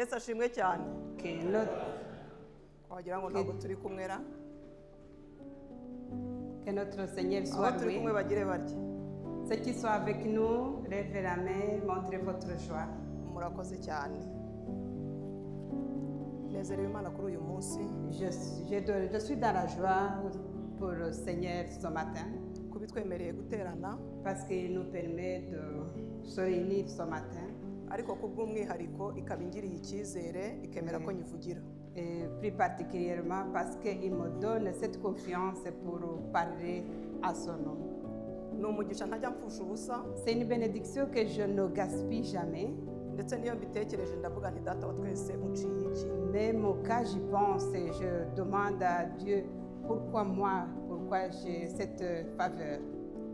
Yesu ashimwe cyane. que notre, Wagira ngo ntabwo turi kumwera. que notre Seigneur soit Abo turi kumwe loué. bagire batya. Ceux qui sont avec nous, levez la main, montrez votre joie. Murakoze cyane. Nezerewe Imana kuri uyu munsi Je suis dans la joie pour le Seigneur ce matin kubitwemereye guterana, parce qu'il nous permet de se réunir ce matin. ariko kubw'umwihariko ikaba ingiriye icyizere ikemera ko nyivugira. Et plus particulièrement parce qu'il me donne cette confiance pour parler à son nom. Ni umugisha ntajya mpfusha ubusa, C'est une bénédiction que je ne gaspille jamais. ndetse niyo mbitekereje ndavuga nti data wa twese unciye iki. Même au cas j'y pense et je demande à Dieu pourquoi moi, pourquoi j'ai cette faveur.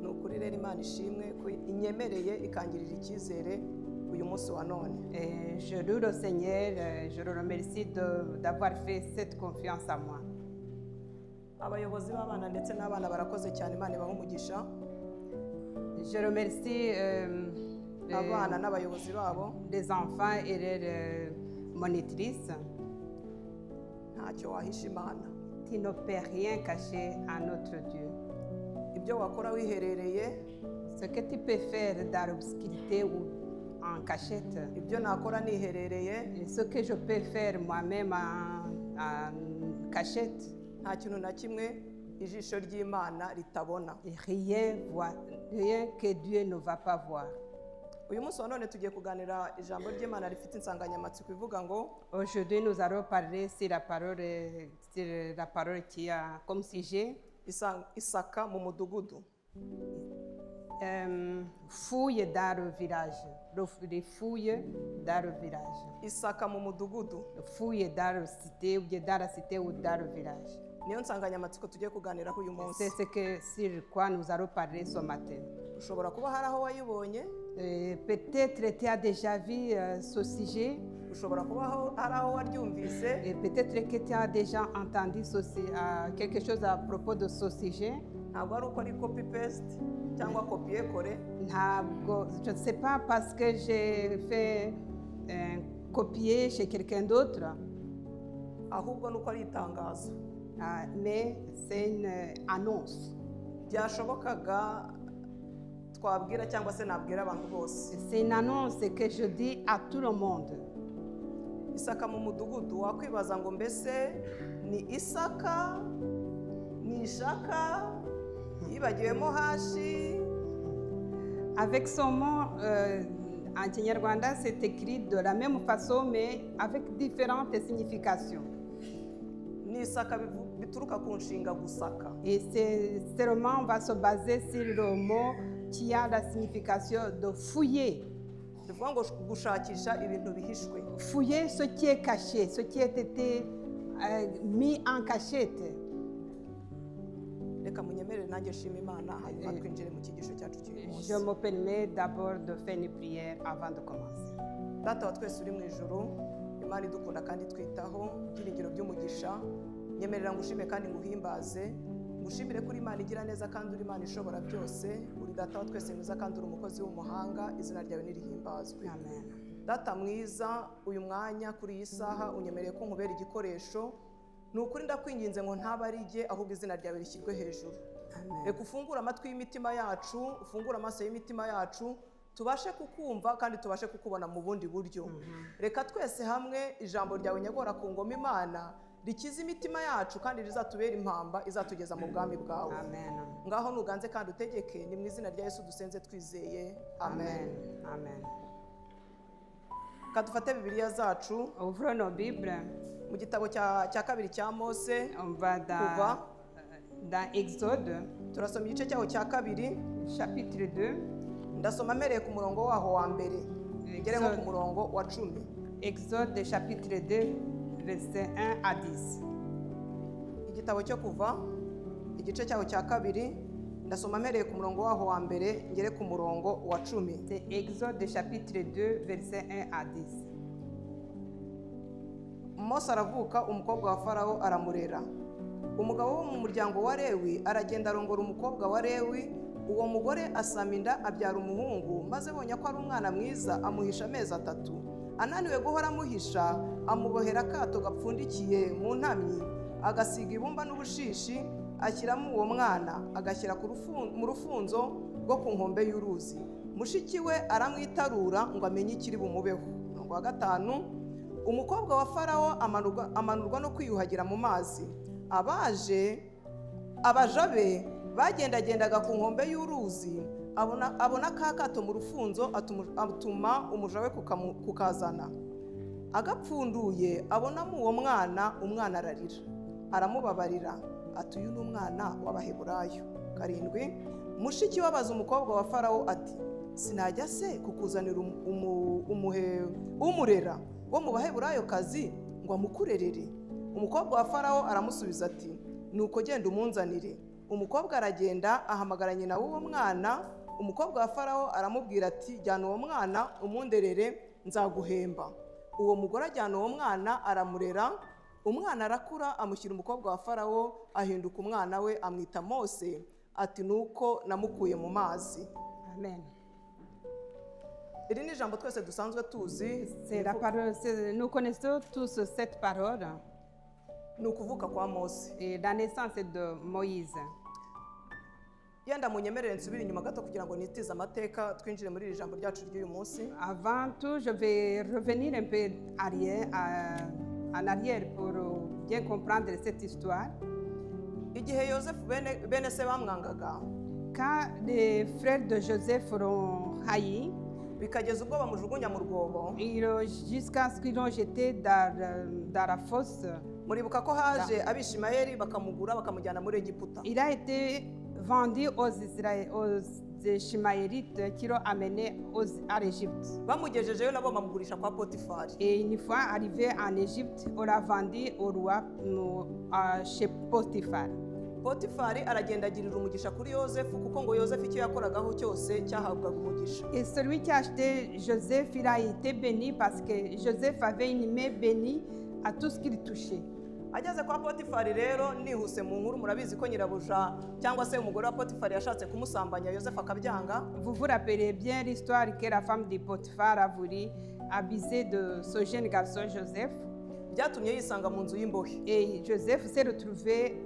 Ni ukuri rero Imana ishimwe ko inyemereye ikangirira icyizere uyu munsi wa none. Et je loue le Seigneur, je le remercie d'avoir fait cette confiance à moi. Abayobozi b'abana ndetse n'abana barakoze cyane, Imana ibahe umugisha. Je remercie Abana n'abayobozi babo les enfants et leurs monitrices ntacyo wahisha Imana. qui ne peut rien cacher à notre Dieu. Ibyo wakora wiherereye, Ce que tu peux faire dans l'obscurité ou en cachette, ibyo nakora niherereye, et ce que je peux faire moi-même en cachette, nta kintu na kimwe ijisho ry'Imana ritabona. et rien que Dieu ne va pas voir. Uyu munsi wa none tugiye kuganira ijambo ry'Imana rifite insanganyamatsiko ivuga ngo Aujourd'hui, nous allons parler sur la parole qui a comme sujet Isaka mu mudugudu. fouille dans le village. Les fouilles dans le village. Isaka mu mudugudu Fouille dans la cité ou dans la cité ou dans le village. niyo nsanganyamatsiko tugiye kuganiraho uyu munsi. C'est ce que sur quoi nous allons parler ce matin. Ushobora kuba hari aho wayibonye, Peut-être tu as déjà vu ce sujet. ushobora kuba hari aho waryumvise, Et peut-être que tu as déjà entendu quelque chose à propos de ce sujet. ntabwo ari uko ari copy paste cyangwa copier coller, Je ne sais pas parce que j'ai fait copier chez quelqu'un d'autre, ahubwo nuko ari itangazo. mais c'est une annonce. Byashobokaga twabwira cyangwa se nabwira abantu bose. C'est une annonce que je dis à tout le monde. Isaka mu mudugudu, wakwibaza ngo mbese ni Isaka, ni Ishaka, yibagiwemo hashi. Avec son mot en Kinyarwanda, c'est écrit de la même façon, mais avec différentes significations. Ni Isaka bituruka ku nshinga gusaka. Et seulement on va se baser sur le mot qui a la signification de fouiller. Bivuga ngo gushakisha ibintu bihishwe. Fouiller ce qui est caché, ce qui a été mis en cachette. Reka munyemerere nanjye nshima Imana hanyuma twinjire mu cyigisho cyacu cy'uyu munsi. Je me permets d'abord de faire une prière avant de commencer. Data wa twese uri mu ijuru, Imana idukunda kandi twitaho, ibyiringiro by'umugisha, nyemerera ngushime kandi nguhimbaze, ngushimire kuri Imana igira neza kandi uri Imana ishobora byose, uri Data wa twese mwiza kandi uri umukozi w'umuhanga, izina ryawe nirihimbazwe. Amen. Data mwiza, uyu mwanya kuri iyi saha unyemereye ko nkubera igikoresho, ni ukuri ndakwinginze ngo ntaba ari jye ahubwo izina ryawe rishyirwe hejuru. Amen. Reka ufungure amatwi y'imitima yacu, ufungure amaso y'imitima yacu, tubashe kukumva kandi tubashe kukubona mu bundi buryo. Reka twese hamwe ijambo ryawe nyagora ku ngoma Imana rikiza imitima yacu kandi rizatubera impamba izatugeza mu bwami bwawe. Amen. Ngaho nuganze kandi utegeke, ni mu izina rya Yesu dusenze twizeye. Amen. Amen. Kadufate Bibiliya zacu Ouvrons nos Bibles. mu gitabo cya kabiri cya Mose, On va dans Exode, turasoma igice cyaho cya kabiri, chapitre 2. ndasoma mpereye ku murongo waho wa mbere ngere nko ku murongo wa 10. Exode chapitre 2, verset 1 à 10. Igitabo cyo kuva igice cyaho cya kabiri, ndasoma mpereye ku murongo waho wa mbere ngere ku murongo wa 10. C'est Exode chapitre 2, verset 1 à 10. Mose aravuka, umukobwa wa Farawo aramurera. Umugabo wo mu muryango wa Lewi aragenda arongora umukobwa wa Lewi, uwo mugore asama inda abyara umuhungu, maze abonye ko ari umwana mwiza amuhisha amezi 3. ananiwe guhora amuhisha amubohera akato gapfundikiye mu ntamyi, agasiga ibumba n'ubushishi, ashyiramo uwo mwana agashyira mu rufunzo rwo ku nkombe y'uruzi. Mushiki we aramwitarura ngo amenye ikiri bumubeho. Umurongo wa 5, umukobwa wa Farawo amanurwa no kwiyuhagira mu mazi. Abaja be bagendagendaga ku nkombe y'uruzi, abona ka kato mu rufunzo, atuma umuja we kukazana. Agapfunduye abonamo uwo mwana, umwana ararira, aramubabarira, ati uyu ni umwana w'Abaheburayo. 7, mushiki we abaza umukobwa wa Farawo ati, sinajya se kukuzanira umurera wo mu Baheburayokazi ngo amukurerere? Umukobwa wa Farawo aramusubiza ati, nuko genda umunzanire. Umukobwa aragenda ahamagara nyina w'uwo mwana. Umukobwa wa Farawo aramubwira ati, jyana uwo mwana umunderere, nzaguhemba. Uwo mugore ajyana uwo mwana aramurera. Umwana arakura, amushyira umukobwa wa Farawo, ahinduka umwana we, amwita Mose, ati nuko namukuye mu mazi. Amen. Iri ni ijambo twese dusanzwe tuzi. Nous connaissons tous cette parole. Ni ukuvuka kwa Mose. Et la naissance de Moïse. Yenda munyemerere nsubire inyuma gato kugira ngo nitize amateka twinjire muri iri jambo ryacu ry'uyu munsi. Avant tout, je vais revenir un peu en arrière pour bien comprendre cette histoire. Igihe Yosefu bene se bamwangaga, Quand les frères de Joseph l'ont haï, bikageza ubwo bamujugunya mu rwobo, jusqu'à ce qu'ils l'ont jeté dans la fosse, muribuka ko haje Abishimayeli bakamugura bakamujyana muri Egiputa. il a été vendu aux Ishmaélites qui l'ont amené à l'Égypte. Bamugejejeyo nabo bamugurisha kwa Potifari. Et une fois arrivé en Égypte, on l'a vendu au roi chez Potiphar. Potifari aragenda agirira umugisha kuri Yosefu, kuko ngo Yosefu icyo yakoragaho cyose cyahabwaga umugisha. Et celui qui a acheté Joseph, il a été béni parce que Joseph avait une main bénie à tout ce qu'il touchait. Ageze kwa Potifari rero, nihuse mu nkuru, murabizi ko nyirabuja cyangwa se umugore wa Potifari yashatse kumusambanya Yosefu akabyanga. Vous vous rappelez bien l'histoire que la femme de Potiphar a voulu abuser de ce jeune garçon Joseph. Byatumye yisanga mu nzu y'imbohe. Et Joseph s'est retrouvé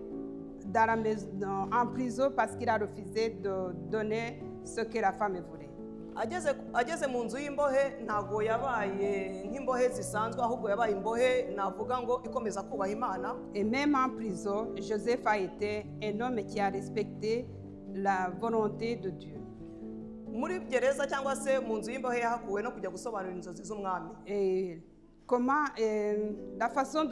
dans la maison, en prison parce qu'il a refusé de donner ce que la femme voulait. Ageze mu nzu y'imbohe, ntago yabaye nk'imbohe zisanzwe, ahubwo yabaye imbohe navuga ngo ikomeza kubaha Imana. Et même en prison, Joseph a été un homme qui a respecté la volonté de Dieu. Muri gereza cyangwa se mu nzu y'imbohe yahakuwe no kujya gusobanura inzozi z'umwami. Et comment, la façon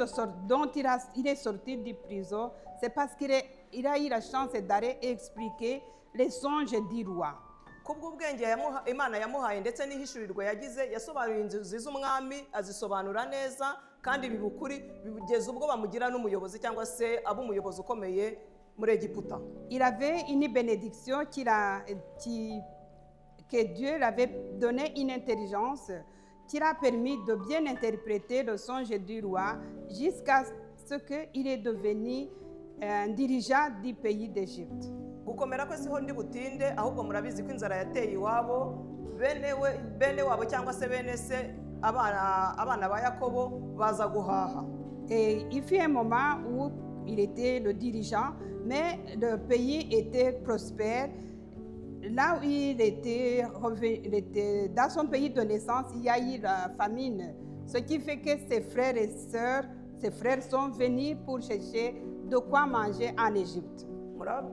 dont il est sorti de prison, c'est parce qu'il a eu la chance d'aller expliquer les songes du roi. Kubw'ubwenge Imana yamuhaye ndetse n'ihishurirwa yagize, yasobanuye inzozi z'umwami, azisobanura neza kandi bibukuri, bigeze ubwo bamugira n'umuyobozi cyangwa se ab'umuyobozi ukomeye muri Egiputa. Il avait une bénédiction que Dieu l'avait donné, une intelligence qui l'a permis de bien interpréter le songe du roi jusqu'à ce qu'il est devenu un dirigeant du pays d'Égypte. Gukomera kwe siho ndi butinde, ahubwo murabizi ko inzara yateye iwabo, bene wabo cyangwa se bene se, abana ba Yakobo baza guhaha. Et il fut un moment où il était le dirigeant, mais le pays était prospère. Là où il était dans son pays de naissance, il y a eu la famine. Ce qui fait que ses frères et sœurs, ses frères sont venus pour chercher de quoi manger en Égypte.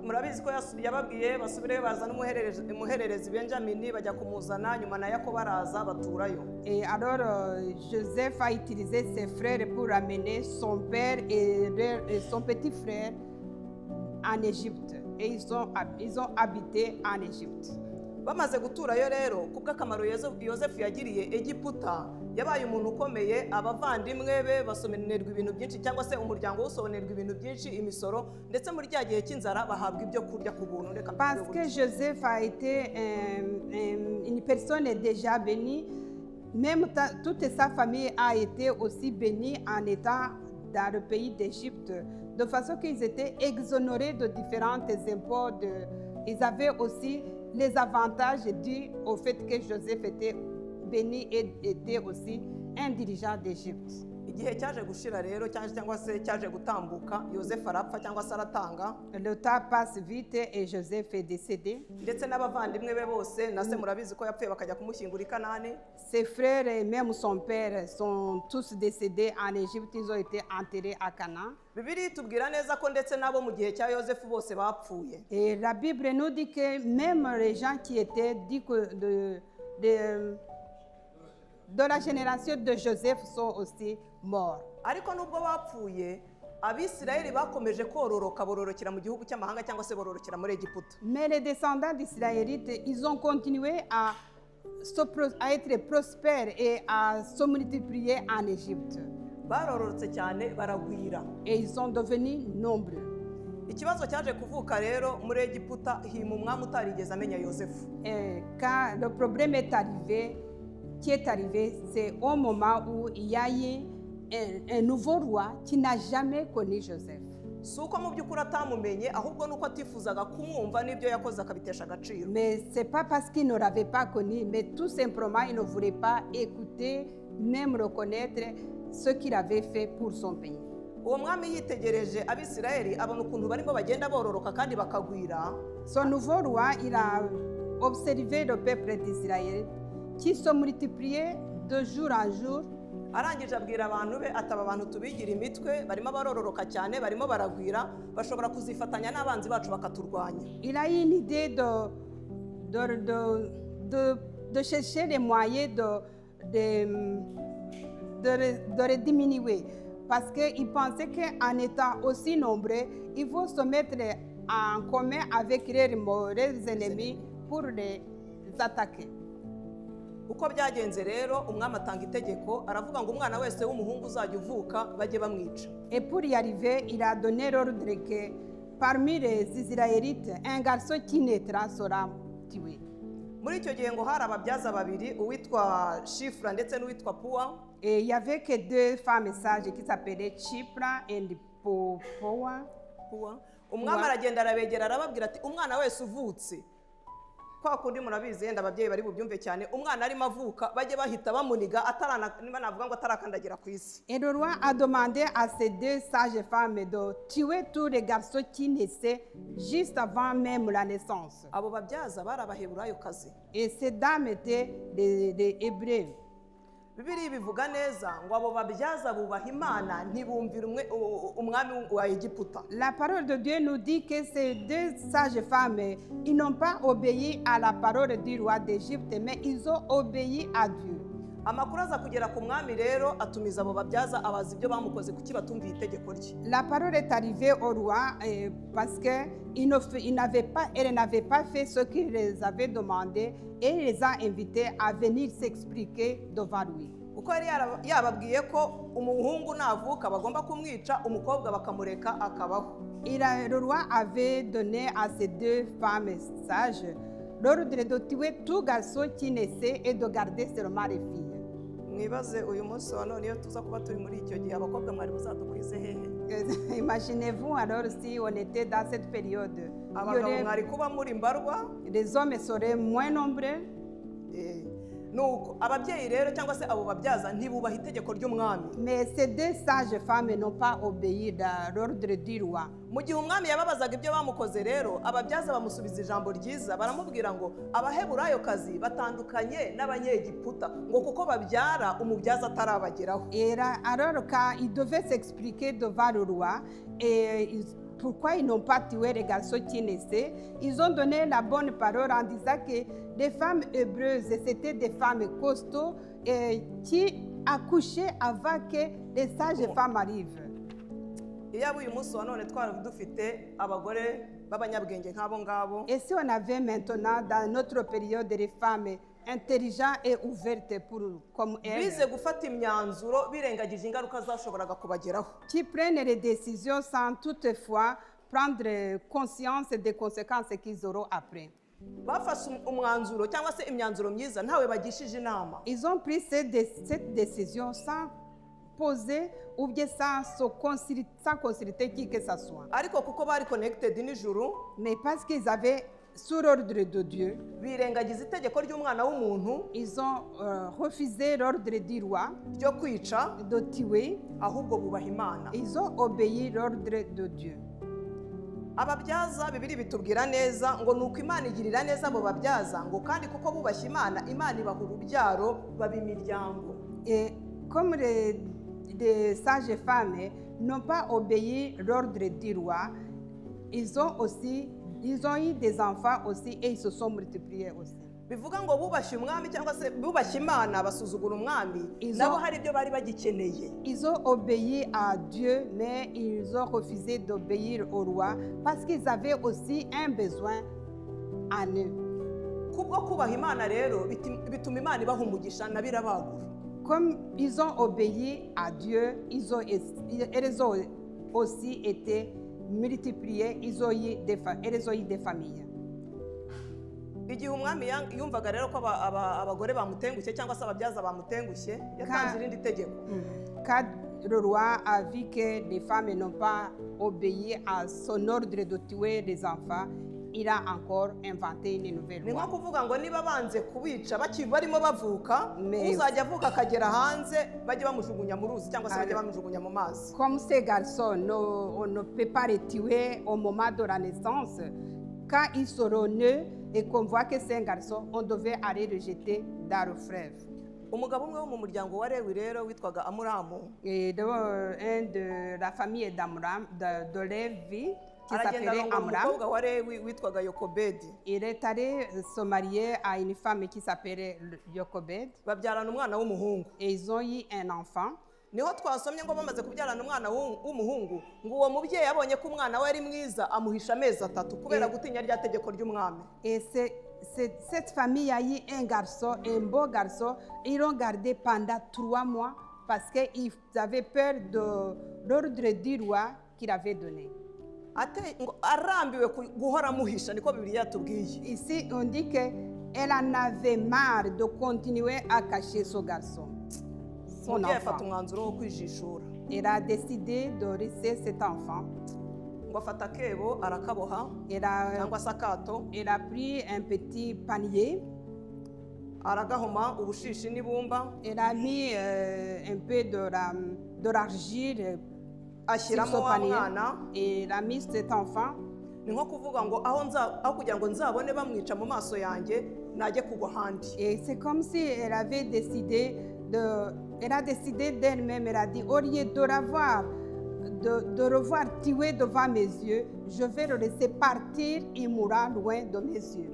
Murabizi ko yababwiye basubire bazana umuhererezi Benjamini, bajya kumuzana, nyuma na Yakobo araza baturayo. Et alors Joseph a utilisé ses frères pour amener son père et son petit frère en Égypte. Et ils ont habité en Égypte. Bamaze guturayo rero, kubw'akamaro Yosefu yagiriye Egiputa, yabaye umuntu ukomeye. Abavandimwe be basomererwa ibintu byinshi, cyangwa se umuryango usomererwa ibintu byinshi, imisoro, ndetse muri rya gihe cy'inzara bahabwa ibyo kurya ku buntu. Parce que Joseph a été une personne déjà bénie, même toute sa famille a été aussi bénie en étant dans le pays d'Égypte, de façon qu'ils étaient exonérés de différents impôts. Ils avaient aussi les avantages dus au fait que Joseph était béni et était aussi un dirigeant d'Égypte. igihe cyaje gushira rero cyangwa se cyaje gutambuka, yosefu arapfa cyangwa se aratanga, Le temps passe vite et Joseph est décédé. ndetse n'abavandimwe be bose na se murabizi ko yapfuye bakajya kumushyingura i Kanani. Ses frères et même son père sont tous décédés en Égypte. Ils ont été enterrés à Canaan. Bibiliya itubwira neza ko ndetse n'abo mu gihe cya yosefu bose bapfuye. Et la Bible nous dit que même les gens qui étaient de la génération de Joseph sont aussi morts. Ariko nubwo bapfuye, abisirayeli bakomeje kororoka, bororokera mu gihugu cy'amahanga cyangwa se bororokera muri Egiputa. Mais les descendants d'Israélites, ils ont continué à être prospères et à se multiplier en Égypte. Barororotse cyane baragwira. Et ils sont devenus nombreux. Ikibazo cyaje kuvuka rero muri Egiputa, hima umwami utarigeze amenya Yosefu. Et quand le problème est arrivé, c'est au moment où il y a eu un nouveau roi qui n'a jamais connu Joseph. Si uko mu by'ukuri atamumenye, ahubwo nuko atifuzaga kumwumva n'ibyo yakoze akabitesha agaciro. Mais c'est pas parce qu'il ne l'avait pas connu, mais tout simplement il ne voulait pas écouter, même reconnaître ce qu'il avait fait pour son pays. Uwo mwami yitegereje abisirayeli abona ukuntu barimo bagenda bororoka kandi bakagwira. Son nouveau roi, il a observé le peuple d'Israël qui se multipliait de jour en jour. Arangije abwira abantu be ataba abantu tubigira imitwe, barimo barororoka cyane, barimo baragwira, bashobora kuzifatanya n'abanzi bacu bakaturwanya. Il a eu une idée de chercher les moyens de les diminuer. Parce qu'il pensait qu'en étant aussi nombreux, il faut se mettre en commun avec leurs ennemis pour les attaquer. Uko byagenze rero umwami atanga itegeko, aravuga ngo umwana wese w'umuhungu uzajya uvuka bajye bamwica. Et pour y arriver, il a donné l'ordre que parmi les Israélites, un garçon qui naîtra sera tué. Muri icyo gihe ngo hari ababyaza babiri, uwitwa Shifra ndetse n'uwitwa Puwa. Et il y avait que deux femmes sages qui s'appelaient Chipra et Puwa. Umwami aragenda arabegera arababwira ati umwana wese uvutse, kwa kundi murabizi yenda ababyeyi bari bubyumve cyane, umwana arimo avuka bajye bahita bamuniga niba navuga ngo atarakandagira ku isi. Et le roi a demandé à ces deux sages femmes de tuer tous les garçons qui naissaient juste avant même la naissance. Abo babyaza bari abaheburayokazi. Et ces dames étaient des Hébreux. Bibiliya bivuga neza ngo abo babyaza bubaha Imana ntibumvira umwami wa Egiputa. La parole de Dieu nous dit que ces deux sages femmes, ils n'ont pas obéi à la parole du roi d'Égypte, mais ils ont obéi à Dieu. Amakuru aza kugera ku mwami rero atumiza abo babyaza abaza ibyo bamukoze kuki batumviye itegeko rye. La parole est arrivée au roi parce qu'elle n'avait pas fait ce qu'il les avait demandé et il les a invités à venir s'expliquer devant lui. Uko yari yababwiye ko umuhungu navuka bagomba kumwica, umukobwa bakamureka akabaho. Le roi avait donné à ces deux femmes sages l'ordre de tuer tout garçon qui naissait et de garder seulement les filles. Mwibaze uyu munsi wa none iyo tuza kuba turi muri icyo gihe abakobwa mwari muzadukwize hehe? Imaginez-vous alors si on était dans cette période. Abagabo mwari kuba muri mbarwa, les hommes seraient moins nombreux. Nuko ababyeyi rero cyangwa se abo babyaza ntibubaha itegeko ry'umwami. Mais ces deux sages femmes n'ont pas obéi à l'ordre du roi. Mu gihe umwami yababazaga ibyo bamukoze rero, ababyaza bamusubiza ijambo ryiza, baramubwira ngo abaheburayokazi batandukanye n'abanyegiputa ngo kuko babyara umubyaza atarabageraho. Et alors quand il devait s'expliquer devant le roi et pourquoi ils n'ont pas tué les garçons qui naissaient, ils ont donné la bonne parole en disant que les femmes hébreuses, c'était des femmes costauds qui accouchaient avant que les sages femmes arrivent. Iyo uyu munsi wa none twari dufite abagore b'abanyabwenge nk'abo ngabo. Et si on avait maintenant dans notre période des femmes intelligentes et ouvertes comme elles, bize gufata imyanzuro birengagije ingaruka zashoboraga kubageraho, qui prennent les décisions sans toutefois prendre conscience des conséquences qu'ils auront après. Bafashe umwanzuro cyangwa se imyanzuro myiza ntawe bagishije inama. Ils ont pris cette décision sans poser ou bien sans consulter qui que ce soit. Ariko kuko bari connected n'ijuru, mais parce qu'ils avaient sous l'ordre de Dieu. birengagiza itegeko ry'umwana w'umuntu Ils ont refusé l'ordre du roi ryo kwica, de tuer. ahubwo bubaha Imana. Ils ont obéi l'ordre de Dieu. Ababyaza Bibiri bitubwira neza ngo nuko Imana igirira neza abo babyaza, ngo kandi kuko bubashye Imana, Imana ibaha urubyaro baba imiryango. Et comme les sages femmes n'ont pas obéi l'ordre du roi, ils ont eu des enfants aussi et ils se sont multipliés aussi. Bivuga ngo bubashye umwami cyangwa se bubashye Imana basuzugura umwami, nabo hari ibyo bari bagikeneye. Ils ont obéi à Dieu, mais ils ont refusé d'obéir au roi parce qu'ils avaient aussi un besoin en eux. Kubwo kubaha Imana rero bituma Imana ibaha umugisha na birabagura. Comme ils ont obéi à Dieu, ils ont aussi été multipliés, ils ont eu des familles. Igihe umwami yumvaga rero ko abagore bamutengushye cyangwa se ababyaza bamutengushye, yatanze irindi tegeko. Quand le roi a vu que les femmes n'ont pas obéi à son ordre de tuer les enfants, il a encore inventé une nouvelle Ni loi. nko kuvuga ngo niba banze kubica barimo bavuka, Mais- uzajya avuka akagera hanze bajye bamujugunya mu ruzi cyangwa se bajye bamujugunya mu mazi. Comme ces garçons, on ne peut pas les tuer au moment de la naissance. Quand ils seront nés et qu'on voit que c'est un garçon, on devait aller le jeter dans le fleuve. Umugabo umwe wo mu muryango wa Lewi rero witwaga Amuramu, Et un de la famille d'Amram, de Lévi, qui aragenda s'appelait ngo Amram, umukobwa wa Lewi witwaga Yokobedi, il est allé se marier à une femme qui s'appelait Jochebed. babyarana umwana w'umuhungu. Et ils ont eu un enfant. Niho twasomye ngo bamaze kubyarana umwana w'umuhungu, ngo uwo mubyeyi abonye ko umwana we ari mwiza amuhisha amezi 3 kubera gutinya rya tegeko ry'umwami. Et cette famille a eu un garçon, un beau garçon. Ils l'ont gardé pendant 3 mois parce qu'ils avaient peur de l'ordre du roi qu'il avait donné. Ngo arambiwe guhora amuhisha, niko Bibiliya yatubwiye. Ici, on dit qu'elle en avait marre de continuer à cacher ce garçon, son Umubyeyi afata enfant. umwanzuro wo kwijishura, Elle a décidé de laisser cet enfant. ngo afata akebo arakaboha Elle a, cyangwa se akato, elle a pris un petit panier. aragahoma ubushishi n'ibumba, Elle a mis un peu de l'argile sur ashyiramo ce wa panier. mwana. Et elle a mis cet enfant. Ni nko kuvuga ngo aho kugira ngo nzabone bamwica mu maso yanjye najye kugwa ahandi. Et c'est comme si elle avait décidé elle a décidé d'elle-même, elle a dit, au lieu de le revoir tué devant mes yeux, je vais le laisser partir, il mourra loin de mes yeux.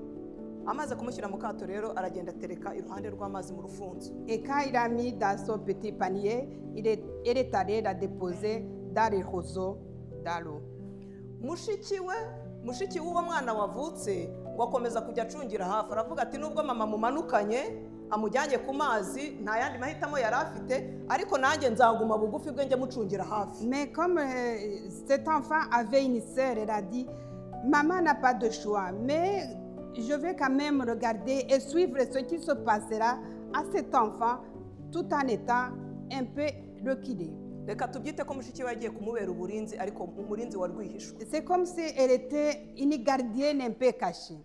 Amaze kumushyira mu kato rero aragenda atereka iruhande rw'amazi mu rufunzo. Et quand il a mis dans son petit panier, elle est allée la déposer dans les roseaux, dans l'eau. mushiki w'uwo mwana wavutse ngo akomeza kujya acungira hafi, aravuga ati nubwo mama mumanukanye amujyanye ku mazi nta yandi mahitamo yari afite, ariko nanjye nzaguma bugufi bwe njye mucungira hafi. Mais comme cet enfant avait une sœur, elle a dit, maman n'a pas de choix, mais je vais quand même regarder et suivre ce qui se passera à cet enfant tout en étant un peu reculé. Reka tubyite ko mushiki we yagiye kumubera uburinzi, ariko umurinzi wa rwihishwa. C'est comme si elle était une gardienne un peu cachée.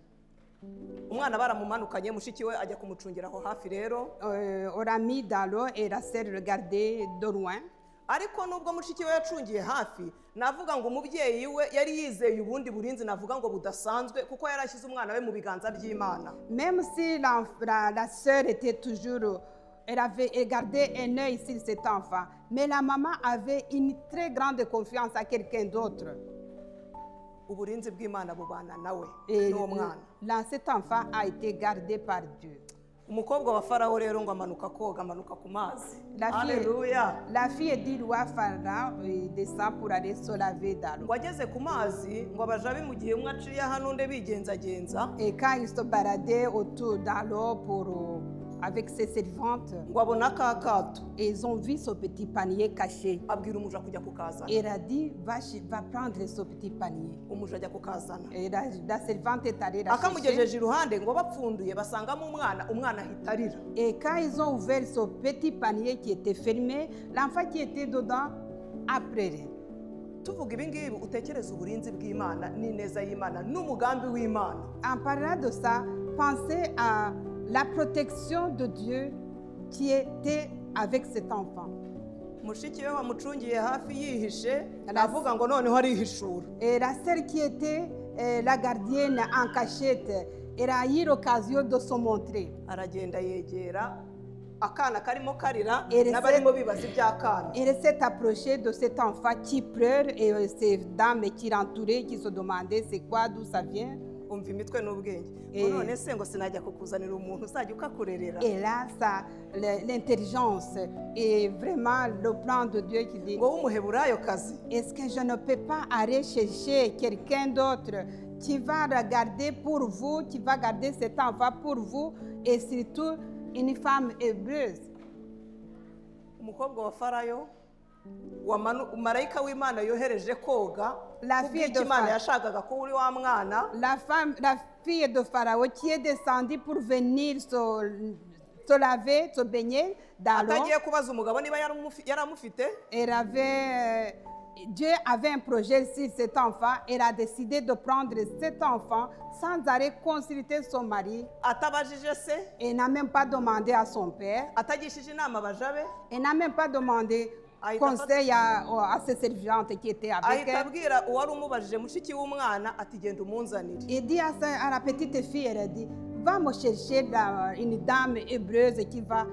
Umwana baramumanukanye, mushiki we ajya kumucungira aho hafi rero. On l'a mis dans l'eau et la sœur regardait de loin. Ariko nubwo mushiki we yacungiye hafi, navuga ngo umubyeyi we yari yizeye ubundi burinzi, navuga ngo budasanzwe, kuko yari ashyize umwana we mu biganza by'Imana. Même si la sœur était toujours, elle gardait un œil sur cet enfant, mais la maman avait une très grande confiance à quelqu'un d'autre. Uburinzi bw'Imana bubana nawe Et n'uwo mwana. cet enfant a été gardé par Dieu. Umukobwa wa Farawo rero ngo amanuka koga, amanuka ku mazi. La Haleluya. fille du roi Pharaon descend pour aller se laver dans l'eau. Ngo ageze ku mazi, ngo abaja mu gihe umwe aciye hano undi bigenzagenza, Et quand il se baladait autour dans l'eau avec ses servantes, ngo abona ka kato, et ils ont vu ce petit panier caché. abwira umuja kujya kukazana. Et elle a dit, va prendre ce petit panier. Umuja ajya kukazana. Et la servante est allée la chercher. Akamugejeje iruhande ngo bapfunduye basangamo umwana ahita arira. Et quand ils ont ouvert ce petit panier qui était fermé, l'enfant qui était dedans a pleuré. tuvuga ibi ngibi utekereza uburinzi bw'Imana n'ineza y'Imana n'umugambi w'Imana. En parlant de ça, pensez à la protection de Dieu qui était avec cet enfant. Mushiki we wamucungiye hafi yihishe avuga ngo noneho arihishura. Et la sœur qui était la gardienne en cachette, elle a eu l'occasion de se montrer. Aragenda yegera akana karimo karira Et n'abarimo bibaza iby'akana. Elle s'est approchée de cet enfant qui pleure et ces dames qui l'entouraient, qui se demandaient c'est quoi, d'où ça vient. Umva imitwe n'ubwenge. None se ngo sinajya kukuzanira umuntu uzajya ukakurerera. Et là, ça, l'intelligence et vraiment le plan de Dieu qui dit, Ngo w'umuheburayo kazi. est-ce que je ne peux pas aller chercher quelqu'un d'autre qui va regarder pour vous, qui va garder cet enfant pour vous, et surtout une femme hébreuse. Umukobwa wa Farayo marayika w'Imana yohereje koga La fille de Imana Pharaon. yashakaga ko uri wa mwana. La fille de Pharaon qui est descendue pour venir se laver, se baigner dans l'eau. Atagiye kubaza umugabo niba yaramufite. Dieu avait un projet sur cet enfant. Elle a décidé de prendre cet enfant sans arrêt consulter son mari. Atabajije se. Elle n'a même pas demandé à son père. Atagishije inama abajabe. Elle n'a même pas demandé conseil à ses servantes qui étaient avec Ahita elle. abwira uwari umubajije mushiki w'umwana ati genda umunzanire. Il dit à la petite fille, elle a dit, va me chercher une dame hébreuse qui va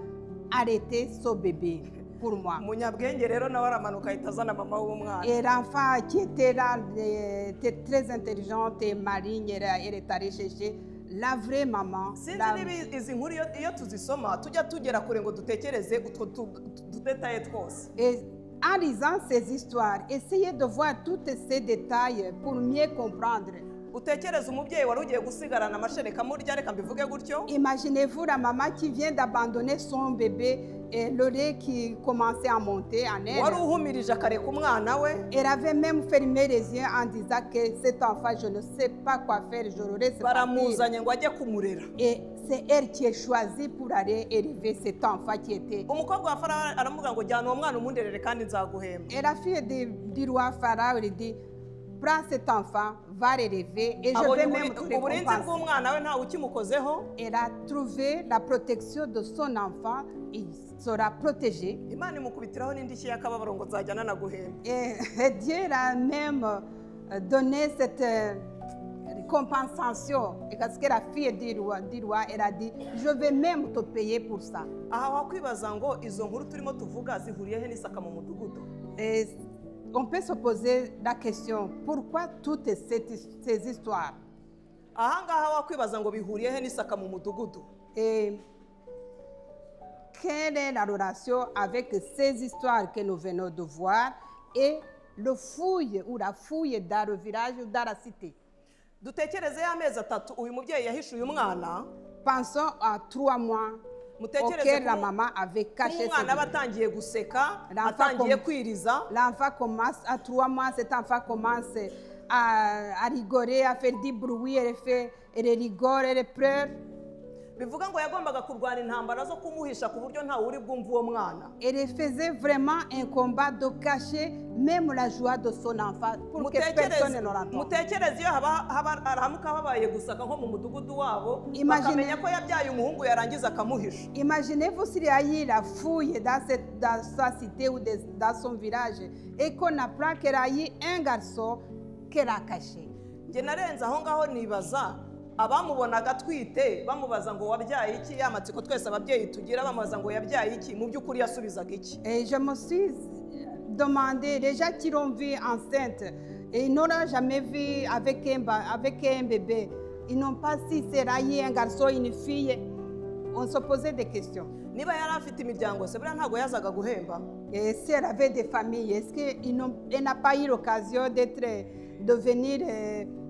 arrêter ce bébé pour moi. Umunyabwenge rero nawe aramanuka ahita azana mama w'umwana. Et l'enfant qui était là, était très intelligente et maligne, elle est allée chercher la vraie maman. Sinzi niba izi nkuru iyo tuzisoma tujya tugera kure ngo dutekereze utwo dutaye twose. Et en lisant ces histoires, essayez de voir tous ces détails pour mieux comprendre. Utekereza umubyeyi wari ugiye gusigarana amashereka murya, reka mbivuge gutyo. Imaginez-vous la maman qui vient d'abandonner son bébé et le lait qui commençait à monter en elle. Wari uhumirije akareka umwana we. Elle avait même fermé les yeux en disant que cet enfant, je ne sais pas quoi faire, je le laisse partir. Baramuzanye ngo ajye kumurera. Et c'est elle qui est choisie pour aller élever cet enfant qui était. Umukobwa wa Farawo aramuga ngo jyana uwo mwana umunderere kandi nzaguhemba. Et la fille du roi Pharaon lui dit, prends cet enfant, va l'élever et je vais même te uburinzi récompenser. bw'umwana we ntawe ukimukozeho. Elle a trouvé la protection de son enfant, il sera protégé. Imana imukubitiraho n'indishyi y'akababaro ngo nzajyana naguhemba. Et Dieu a même donné cette compensation. Et parce que la fille du roi, elle a dit, je vais même te payer pour ça. Aha wakwibaza ngo izo nkuru turimo tuvuga zihuriye he n'Isaka mu mudugudu? Et on peut se poser la question, pourquoi toutes ces histoires? Aha ngaha wakwibaza ngo bihuriye he n'Isaka mu mudugudu? Et quelle est la relation avec ces histoires que nous venons de voir et le fouille ou la fouille dans le village ou dans la cité? Dutekereze y'amezi 3 uyu mubyeyi yahishuye umwana. Pensons à 3 mois auquel la maman avait caché son umwana bébé. batangiye guseka, atangiye kwiriza. L'enfant commence, à 3 mois, cet enfant commence à rigoler, à faire du bruit, elle rigole, elle pleure. Bivuga ngo yagombaga kurwana intambara zo kumuhisha ku buryo ntawe uri bwumva uwo mwana. Elle faisait vraiment un combat de cacher même la joie de son enfant pour que personne ne l'entende. Mutekereze iyo haramuka habaye gusaka nko mu mudugudu wabo, Imagine- bakamenya ko yabyaye umuhungu yarangiza akamuhisha. Imaginez-vous s'il y a eu la fouille dans sa cité ou dans son village et qu'on apprend qu'elle a eu un garçon qu'elle a caché. Nge narenze aho ngaho nibaza abamubonaga twite bamubaza ngo wabyaye iki, yamatsiko twese ababyeyi tugira bamubaza ngo yabyaye iki, mu by'ukuri yasubizaga iki. Et je me suis demandé, les gens qui l'ont vue enceinte, et ils n'auront jamais vu avec un bébé, ils n'ont pas si c'est un garçon, une fille. On se posait des questions. Niba yari afite imiryango se buriya ntabwo yazaga guhemba. Et si elle avait des familles, est-ce qu'elle n'a pas eu l'occasion de venir,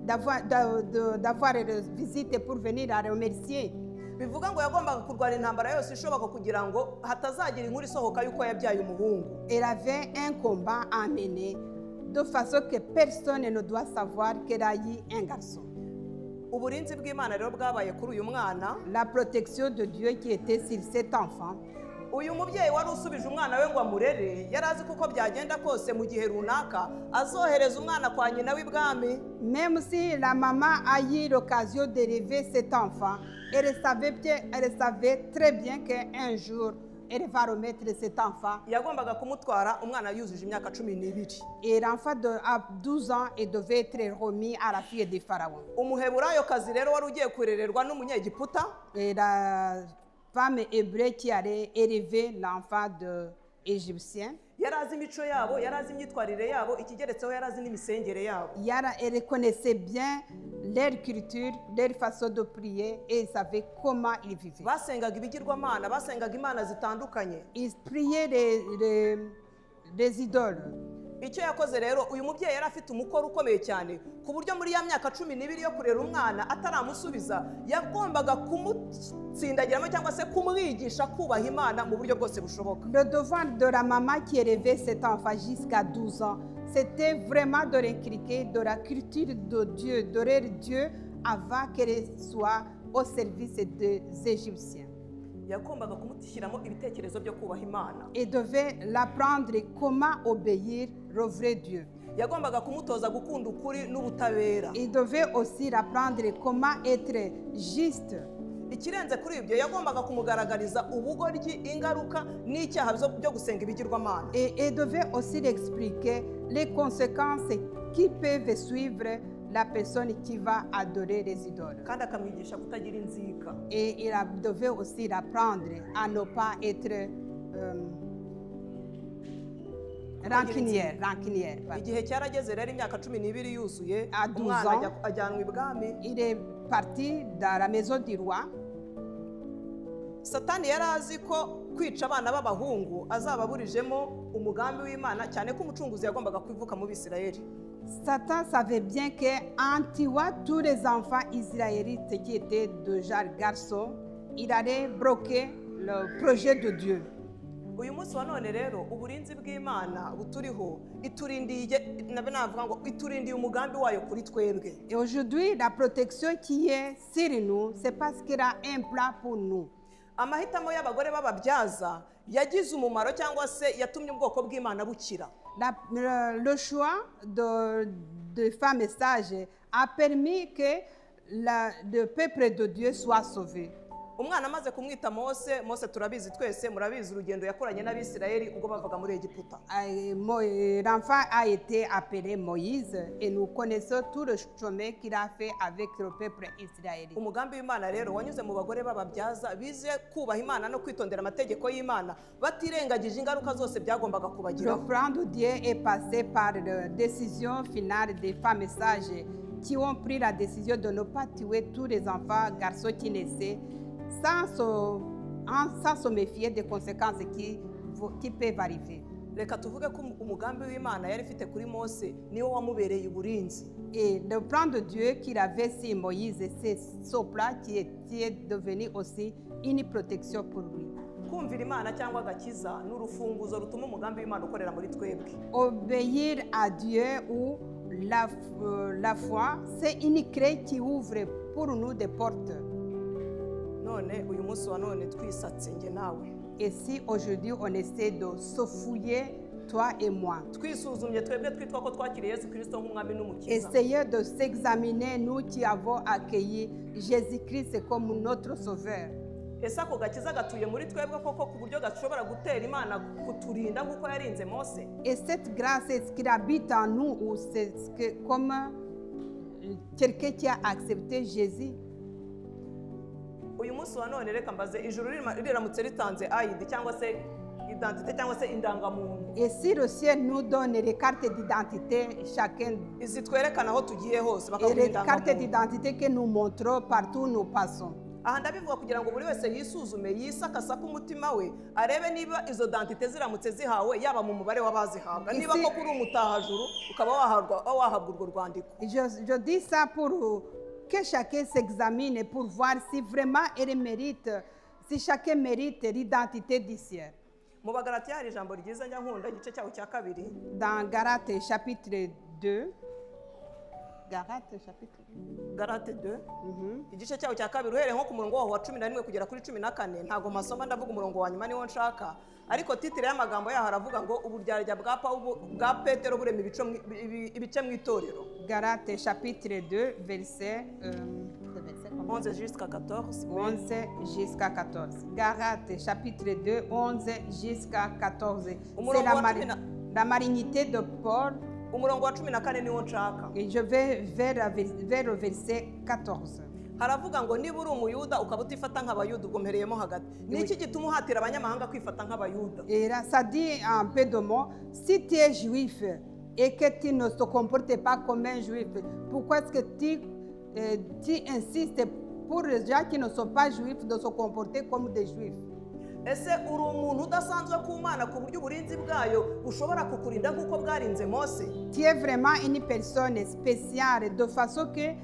d'avoir des visites pour venir la remercier? Bivuga ngo yagombaga kurwana intambara yose ishoboka kugira ngo hatazagira inkuru isohoka yuko yabyaye umuhungu. Elle avait un combat à mener de façon que personne ne doit savoir qu'elle a eu un garçon. Uburinzi bw'Imana rero bwabaye kuri uyu mwana. La protection de Dieu qui était sur cet enfant. uyu mubyeyi wari usubije umwana we ngo amurere yari azi kuko byagenda kose mu gihe runaka azohereza umwana kwa nyina w'ibwami. Même si la maman a eu l'occasion d'élever cet enfant, elle savait très bien qu'un jour, elle va remettre cet enfant. yagombaga kumutwara umwana yujuje imyaka 12. Et l'enfant à 12 ans et devait être remis à la fille de Pharaon. umuheburayokazi rero wari ugiye kurererwa n'umunyegiputa Et la femme hébreu qui allait élever l'enfant de Égyptien, yari azi imico yabo, yari azi imyitwarire yabo, ikigeretseho yari azi n'imisengere yabo. elle connaissait bien leur culture, leur façon de prier et elle savait comment ils vivaient. basengaga ibigirwamana, basengaga imana zitandukanye. Ils priaient des idoles. icyo yakoze rero, uyu mubyeyi yari afite umukoro ukomeye cyane ku buryo muri ya myaka 12 yo kurera umwana ataramusubiza yagombaga kumutsindagiramo cyangwa se kumwigisha kubaha imana mu buryo bwose bushoboka. Le devoir de la maman qui élevait cet enfant jusqu'à 12 ans, c'était vraiment de l'inculquer de la culture de Dieu, d'adorer Dieu avant qu'elle soit au service des Égyptiens. yagombaga kumushyiramo ibitekerezo byo kubaha imana. Et devait l'apprendre comment obéir, revrer Dieu. yagombaga kumutoza gukunda ukuri n'ubutabera. Il devait aussi l'apprendre comment être juste. ikirenze kuri ibyo yagombaga kumugaragariza ubugoryi, ingaruka n'icyaha byo gusenga ibigirwamana. Et il devait aussi l'expliquer les conséquences qui peuvent suivre la personne qui va adorer les idoles. kandi akamwigisha kutagira inzika. Et il devait aussi l'apprendre à ne pas être rancunière. Pardon. igihe cyarageze rero imyaka 12 yuzuye, À 12 umwana ans. ajyanwa ibwami. Il est parti dans la maison du roi. satani yari azi ko kwica abana b'abahungu azababurijemo umugambi w'imana, cyane ko umucunguzi yagombaga kwivuka mu Bisirayeli. Satan savait bien qu'en tuant tous les enfants israélites qui étaient de genre garçon, il allait bloquer le projet de Dieu. uyu munsi wa none rero uburinzi bw'imana buturiho iturindiye umugambi wayo kuri twebwe. Et aujourd'hui, la protection qui est sur nous, c'est parce qu'il a un plan pour nous. amahitamo y'abagore b'ababyaza yagize umumaro cyangwa se yatumye ubwoko bw'imana bukira. Le choix de femmes sages a permis que le peuple de Dieu soit sauvé. umwana amaze kumwita Mose turabizi twese, murabizi urugendo yakoranye n'Abisirayeli ubwo bavaga muri Egiputa. L'enfant a été appelé Moïse et nous connaissons tout le chemin qu'il a fait avec le peuple israélien. umugambi w'imana rero wanyuze mu bagore b'ababyaza bize kubaha imana no kwitondera amategeko y'imana batirengagije ingaruka zose byagombaga Le kubagiraho. plan de Dieu est passé par la décision finale des femmes sages qui ont pris la décision de ne pas tuer tous les enfants garçons qui naissaient sans se méfier des conséquences qui peuvent arriver. reka tuvuge ko umugambi w'imana yari ifite kuri Mose niwo wamubereye uburinzi. Et le plan de Dieu qu'il avait sur Moïse, c'est ce plan qui est devenu aussi une protection pour lui. kumvira imana cyangwa agakiza ni urufunguzo rutuma umugambi w'imana ukorera muri twebwe. Obéir à Dieu ou la foi, c'est une clé qui ouvre pour nous des portes. none uyu munsi wa none twisatse nge nawe, Et si aujourd'hui on essaie de se fouiller, toi et moi, twisuzumye twebwe twitwa ko twakiriye Yesu Kristo nk'umwami n'umukiza, essayez de s'examiner, nous qui avons accueilli Jésus-Christ comme notre Sauveur. ese ako gakiza gatuye muri twebwe koko ku buryo gashobora gutera imana kuturinda nk'uko yarinze Mose? Et cette grâce, est-ce qu'il habite en nous ou c'est comme quelqu'un qui a accepté Jésus? uyu munsi wa none reka mbaze, ijuru riramutse ritanze ID cyangwa se identité cyangwa se indangamuntu Et si le ciel nous donne les cartes d'identité, chacun, izi twerekana aho tugiye hose et bakaguha les cartes indangamuntu, d'identité que nous montrons partout où nous passons. aha ndabivuga kugira ngo buri wese yisuzume, yisakasaka umutima we, arebe niba izo identité ziramutse zihawe yaba mu mubare w'abazihabwa, niba Isi- koko uri umutahajuru ukaba wahabwa urwo rwandiko. Je dis ça pour que chacun s'examine pour voir si vraiment il mérite, si chacun mérite l'identité du ciel. mu Bagalatiya hari ijambo ryiza njya nkunda, igice cyaho cya 2, Dans Galates chapitre 2, Galates chapitre. Galate 2 igice cyawo cya kabiri uhereye nko ku murongo waho wa 11 kugera kuri 14 ntago masoma ndavuga umurongo wa nyuma niwo nshaka ariko titire y'amagambo yaho aravuga ngo uburyarya bwa Petero burema ibice mu itorero. Galates chapitre 2 verset 11 jusqu'à 14. 11 jusqu'à 14. Galates chapitre 2 11 jusqu'à 14. C'est la malignité de Paul. Umurongo wa 14 niwo nshaka. Et je vais vers le verset 14. Haravuga ngo niba uri umuyuda ukaba utifata nk'abayuda ubwo mpereyemo hagati niki gituma uhatira abanyamahanga kwifata nk'abayuda. Et là ça dit un peu de mots, si tu es juif et que tu ne te comportes pas comme un juif, pourquoi est-ce que tu insistes pour les gens qui ne sont pas juifs de se comporter comme des juifs? Ese uri umuntu udasanzwe ku Mana ku buryo uburinzi bwayo bushobora kukurinda nk'uko bwarinze Mose? Tu es vraiment une personne spéciale de façon que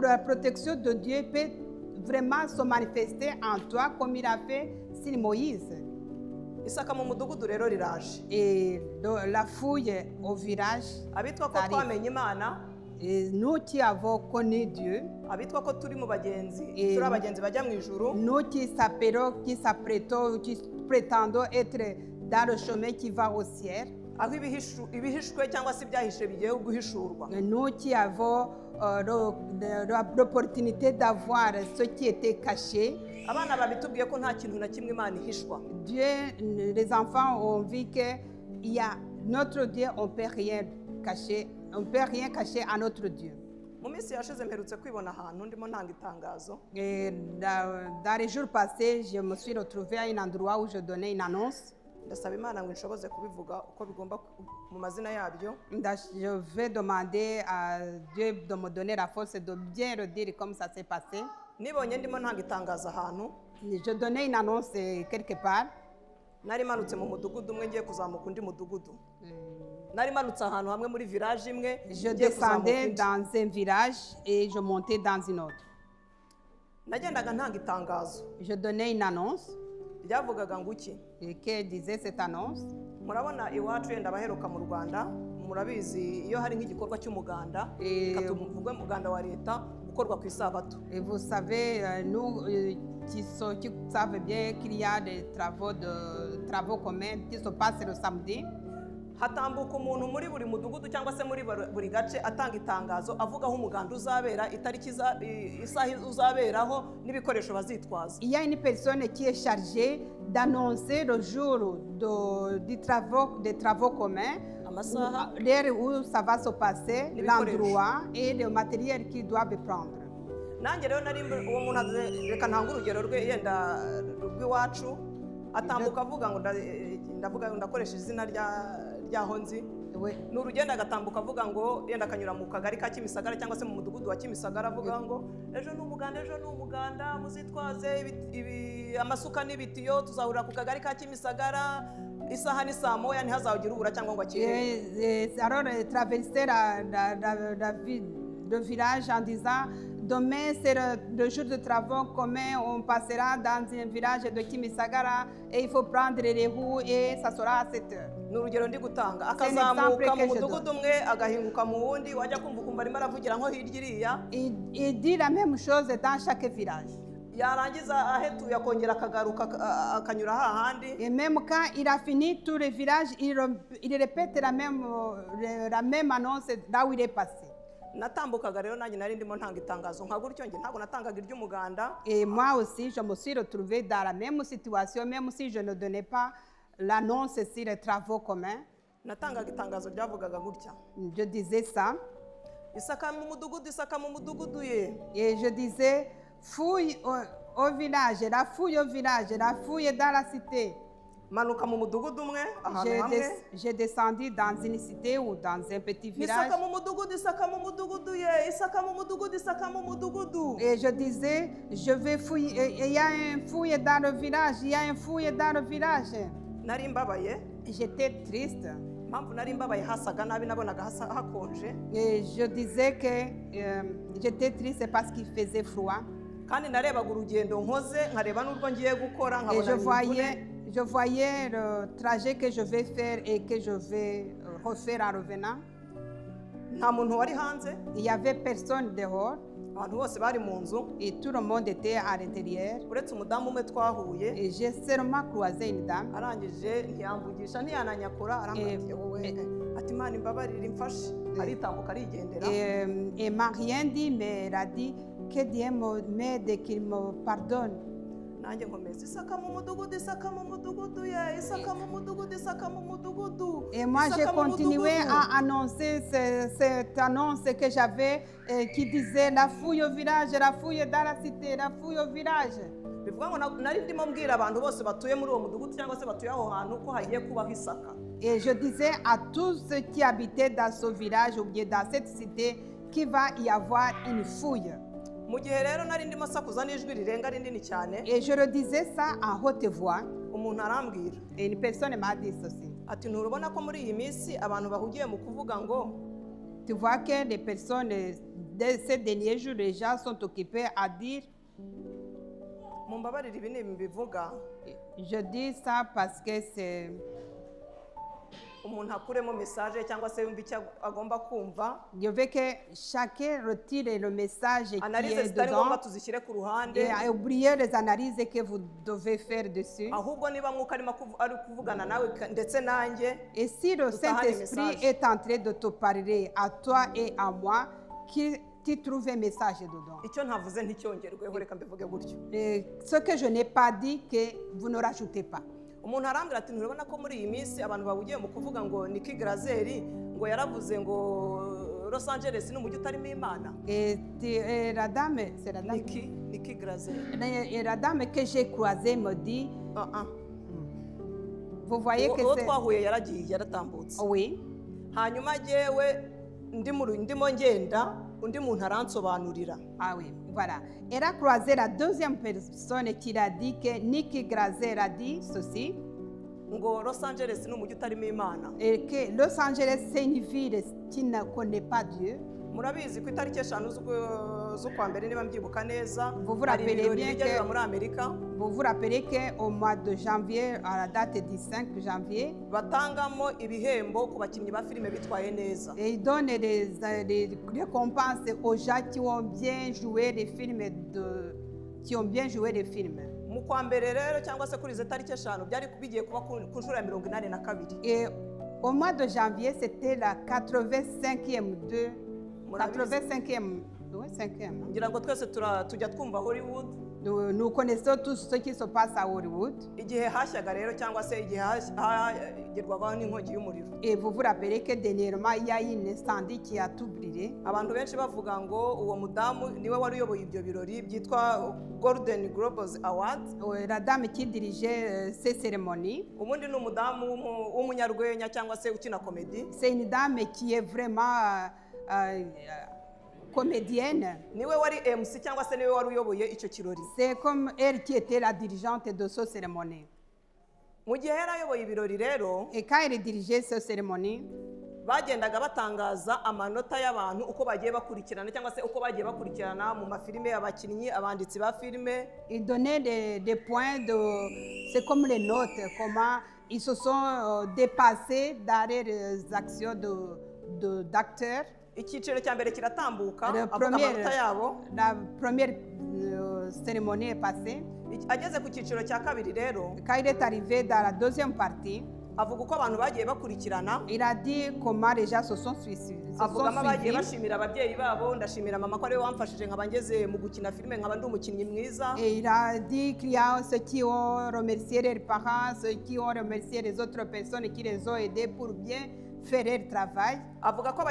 la protection de Dieu peut vraiment se manifester en toi comme il a fait sur Moïse. Isaka mu mudugudu rero riraje. Et la fouille au village. Abitwa ko twamenye Imana. Et nous qui avons connu Dieu. Abitwa ko turi mu bagenzi. Turi abagenzi bajya mu ijuru. Nous qui s'apprêtons, qui prétendons être dans le chemin qui va au ciel. Aho ibihishwe cyangwa se ibyahishe bigiye guhishurwa. Nous qui avons l'opportunité d'avoir ce qui était caché. Abana babitubwiye ko nta kintu na kimwe Imana ihishwa. Dieu, les enfants ont vu que il y a notre Dieu, on peut rien cacher à notre Dieu. Mu minsi yashize mperutse kwibona ahantu ndimo ntanga itangazo. Et dans les jours passés, je me suis retrouvée à un endroit où je donnais une annonce. Ndasaba Imana ngo inshoboze kubivuga uko bigomba mu mazina yabyo. Je vais demander à Dieu de me donner la force de bien le dire comme ça s'est passé. Nibonye ndimo ntanga itangazo ahantu. Je donnais une annonce quelque part. Nari manutse mu mudugudu umwe ngiye kuzamuka undi mudugudu. Nari manutse ahantu hamwe muri village imwe. Je descendais dans un village et je montais dans une autre. Nagendaga ntanga itangazo. Je donnais une annonce. Ryavugaga ngo iki? Et que disait cette annonce? Murabona iwacu yenda abaheruka mu Rwanda murabizi iyo hari nk'igikorwa cy'umuganda katumuvuge umuganda wa leta ukorwa ku isabato. Et vous savez nous qui savent bien qu'il y a des travaux communs qui se passent le samedi. Hatambuka umuntu muri buri mudugudu cyangwa se muri buri gace atanga itangazo avuga aho umuganda uzabera itariki isaha uzaberaho n'ibikoresho bazitwaza. Il y a une personne qui est chargée d'annoncer le jour des travaux communs, l'heure où ça va se passer, l'endroit et le matériel qu'ils doivent prendre. Nanjye rero nari uwo muntu reka ntanga urugero rwe yenda rw'iwacu atambuka avuga ngo ndakoresha izina ryaho nzi. Ni urugendo agatambuka avuga ngo yenda akanyura mu kagari ka Kimisagara cyangwa se mu mudugudu wa Kimisagara avuga ngo ejo ni umuganda muzitwaze amasuka n'ibitiyo tuzahurira ku kagari ka Kimisagara isaha ni saa moya ntihazagire ubura cyangwa ngo akire. Alors traverser le village en disant demain c'est le jour de travaux communs, on passera dans un village de Kimisagara et il faut prendre les roues et ça sera à 7 heures. Ni urugero ndi gutanga akazamuka mu mudugudu umwe agahinguka mu wundi wajya kumva arimo aravugira nko hirya iriya. Il dit la même chose dans chaque village. Yarangiza ahetuye akongera akagaruka akanyura hahandi. Et même quand il a fini tous les villages, il répète la même annonce là où il est passé. Natambukaga rero nanjye nari ndimo ntanga itangazo nka gutyo nge ntago natangaga iry'umuganda. Et moi aussi je me suis retrouvée dans la même situation même si je ne donnais pas l'annonce sur les travaux communs. Natangaga itangazo ryavugaga gutya. Je disais ça. Isaka mu mudugudu ye. Et je disais fouille au village, la fouille dans la cité. Manuka mu mudugudu umwe ahantu hamwe. J'ai descendu dans une cité ou dans un petit village. Isaka mu mudugudu ye, Isaka mu mudugudu. Et je disais, je vais fouiller, il y a un fouille dans le village, Nari mbabaye. J'étais triste. Mpamvu nari mbabaye hasaga nabi nabonaga hakonje. Et je disais que j'étais triste parce qu'il faisait froid. Kandi narebaga urugendo nkoze nkareba n'urwo ngiye gukora nkabona je voyais le trajet que je vais faire et que je vais refaire en revenant. nta muntu wari hanze, il n'y avait personne dehors abantu bose bari mu nzu et tout le monde était à l'intérieur. uretse umudamu umwe twahuye. Et j'ai seulement croisé une dame. Arangije ntiyamvugisha ntiyananyakura, arambwira wowe ati Imana imbabarire imfashe, aritambuka arigendera. Et m'a rien dit, mais elle a dit que Dieu m'aide et qu'il me pardonne. Nanjye nkomeza isaka mu mudugudu, isaka mu mudugudu ye, isaka mu mudugudu, isaka mu mudugudu. Et moi, j'ai isaka mu continué mudugudu. à annoncer cette annonce que j'avais qui disait la fouille au village, la fouille dans la cité, la fouille au village. Bivuga ngo nari ndimo mbwira abantu bose batuye muri uwo mudugudu cyangwa se batuye aho hantu ko hagiye kubaho isaka. Et je disais à tous ceux qui habitaient dans ce village ou bien dans cette cité qu'il va y avoir une fouille. Mu gihe rero nari ndimo sakuza n'ijwi rirenga rinini cyane, Et je le disais ça en haute voix. umuntu arambwira Et une personne m'a dit ceci. ati nturubona ko muri iyi minsi abantu bahugiye mu kuvuga ngo Tu vois que les personnes de ces derniers jours, les gens sont occupés à dire, mumbabarire ibi ni bivuga je dis ça parce que c'est umuntu akuremo message cyangwa se yumva icyo agomba kumva, je veux que chacun retire le message qui analyse est zitari ngombwa dedans tuzishyire ku ruhande, et oublier les analyses que vous devez faire dessus. ahubwo niba mwuka ari kuvugana nawe ndetse nanjye, Et si le Saint-Esprit est en train de te parler à toi et à moi, tu trouves un message dedans. icyo ntavuze nticyongerweho, reka mbivuge gutyo. Et ce que je n'ai pas dit, que vous ne rajoutez pas. Umuntu arambwira ati nturabona ko muri iyi minsi abantu bahugiye mu kuvuga ngo Nicky Grazeri ngo yaravuze ngo Los Angeles ni umujyi utarimo Imana. Et la dame, c'est la dame. Nicky Grazeri. Et la dame que j'ai croisée me dit, vous voyez que uwo c'est... twahuye yaragiye yaratambutse. Oui. Hanyuma jyewe ndimo ngenda undi muntu aransobanurira. Ah oui, voilà. Elle a croisé la deuxième personne qui a dit que Nicky Grazeri a dit ceci. Ngo Los Angeles ni umujyi utarimo Imana. Et que Los Angeles, c'est une ville qui ne connaît pas Dieu. Murabizi ku itariki 5 z'ukwa mbere niba mbyibuka neza, Vous vous hari rappelez ibirori bien bijya biba que- muri Amerika Vous vous rappelez qu'au mois de janvier, à la date du 5 janvier, batangamo ibihembo ku bakinnyi ba filime bitwaye neza. et ils donnent des récompenses aux gens qui ont bien joué les films qui ont bien joué les films. Mu kwa mbere rero cyangwa se kuri izo tariki 5 byari bigiye kuba ku nshuro ya 82. Et au mois de janvier, c'était la 85e de... Murabizi. 85e... Oui, 5e. Ngira ngo twese tujya twumva Hollywood. Nous connaissons tous ce qui se passe à Hollywood. Igihe hashyaga rero cyangwa se igihe hagerwagaho n'inkongi y'umuriro. Et vous vous rappelez que dernièrement, il y a eu un incendie qui a tout brûlé. Abantu benshi bavuga ngo uwo mudamu niwe wari uyoboye ibyo birori byitwa Golden Globes Awards. La dame qui dirigeait ces cérémonies, Ubundi ni umudamu w'umunyarwenya cyangwa se ukina komedi. c'est une dame qui est vraiment comédienne. Niwe wari MC cyangwa se niwe wari uyoboye icyo kirori. C'est comme elle qui était la dirigeante de cette cérémonie. Mu gihe yari ayoboye ibirori rero, Et quand elle dirigeait cette cérémonie, bagendaga batangaza amanota y'abantu uko bagiye bakurikirana cyangwa se uko bagiye bakurikirana mu mafilime, abakinnyi, abanditsi ba filime. il donnait des points de... C'est comme les notes, comment ils se sont dépassés dans les actions d'acteurs. Icyiciro cya mbere kiratambuka La avuga amanota yabo. première cérémonie est passée. Ageze ku cyiciro cya kabiri rero, Quand il est arrivé dans la deuxième partie, avuga uko abantu bagiye bakurikirana. il a dit comment les gens se sont suivis. Avugamo abagiye bashimira ababyeyi babo, ndashimira mama ko ariwe wamfashije nkaba ngeze mu gukina filime nkaba ndi umukinnyi mwiza. Et il a dit qu'il y a ceux qui ont remercié leurs parents, ceux qui ont remercié les autres personnes qui les ont aidés pour bien faire leur travail. Avuga ko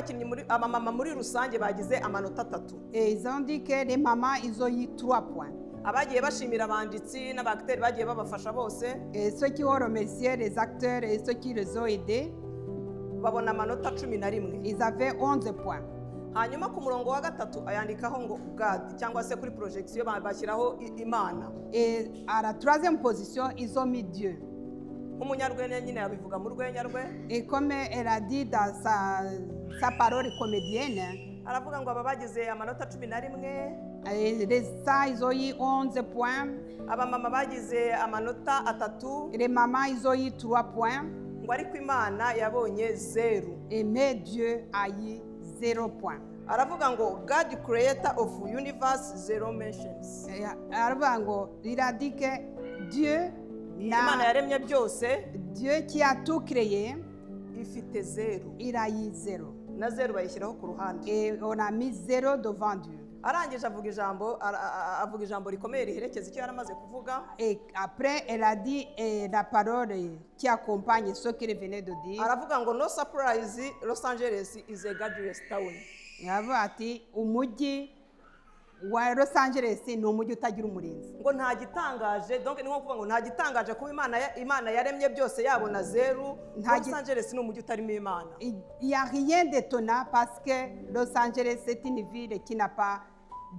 abamama muri rusange bagize amanota 3. Et ils ont dit que les mamans, ils ont eu 3 points. Abagiye bashimira abanditsi n'abacteurs bagiye babafasha bose, Et ceux qui ont remercié les acteurs et ceux qui les ont aidés, babona amanota 11. ils avaient 11 points. Hanyuma ku murongo wa gatatu ayandikaho ngo God cyangwa se kuri projection bashyiraho Imana. Et à la 3e position, ils ont mis Dieu. Nk'umunyarwenya nyine yabivuga mu rwenya rwe. Et comme elle a dit dans sa parole comédienne, Aravuga ngo aba bagize amanota 11, les ça, ils ont eu 11 points. abamama bagize amanota 3, Et les mamans, ils ont eu 3 points. ngo ariko Imana yabonye 0. Et mais Dieu a eu 0 point. aravuga ngo God creator of universe, 0 mentions. aravuga ngo riradi que Dieu Imana yaremye byose Dieu qui a tout créé, ifite 0 il a eu 0. na 0 bayishyiraho ku ruhande. Et on a mis 0 devant Dieu. arangije avuga ijambo rikomeye riherekeza icyo yaramaze kuvuga. Et après, elle a dit la parole qui accompagne ce qu'elle venait de dire. aravuga ngo no surprise, Los Angeles is a godless town. Aravuga ati umujyi wa Los Angeles ni umujyi utagira umurinzi. ngo nta gitangaje, donc ni nko kuvuga ngo nta gitangaje kuba Imana yaremye byose yabona 0. Los Angeles ni umujyi utarimo Imana. Il n'y a rien d'étonnant parce que Los Angeles c'est une ville qui n'a pas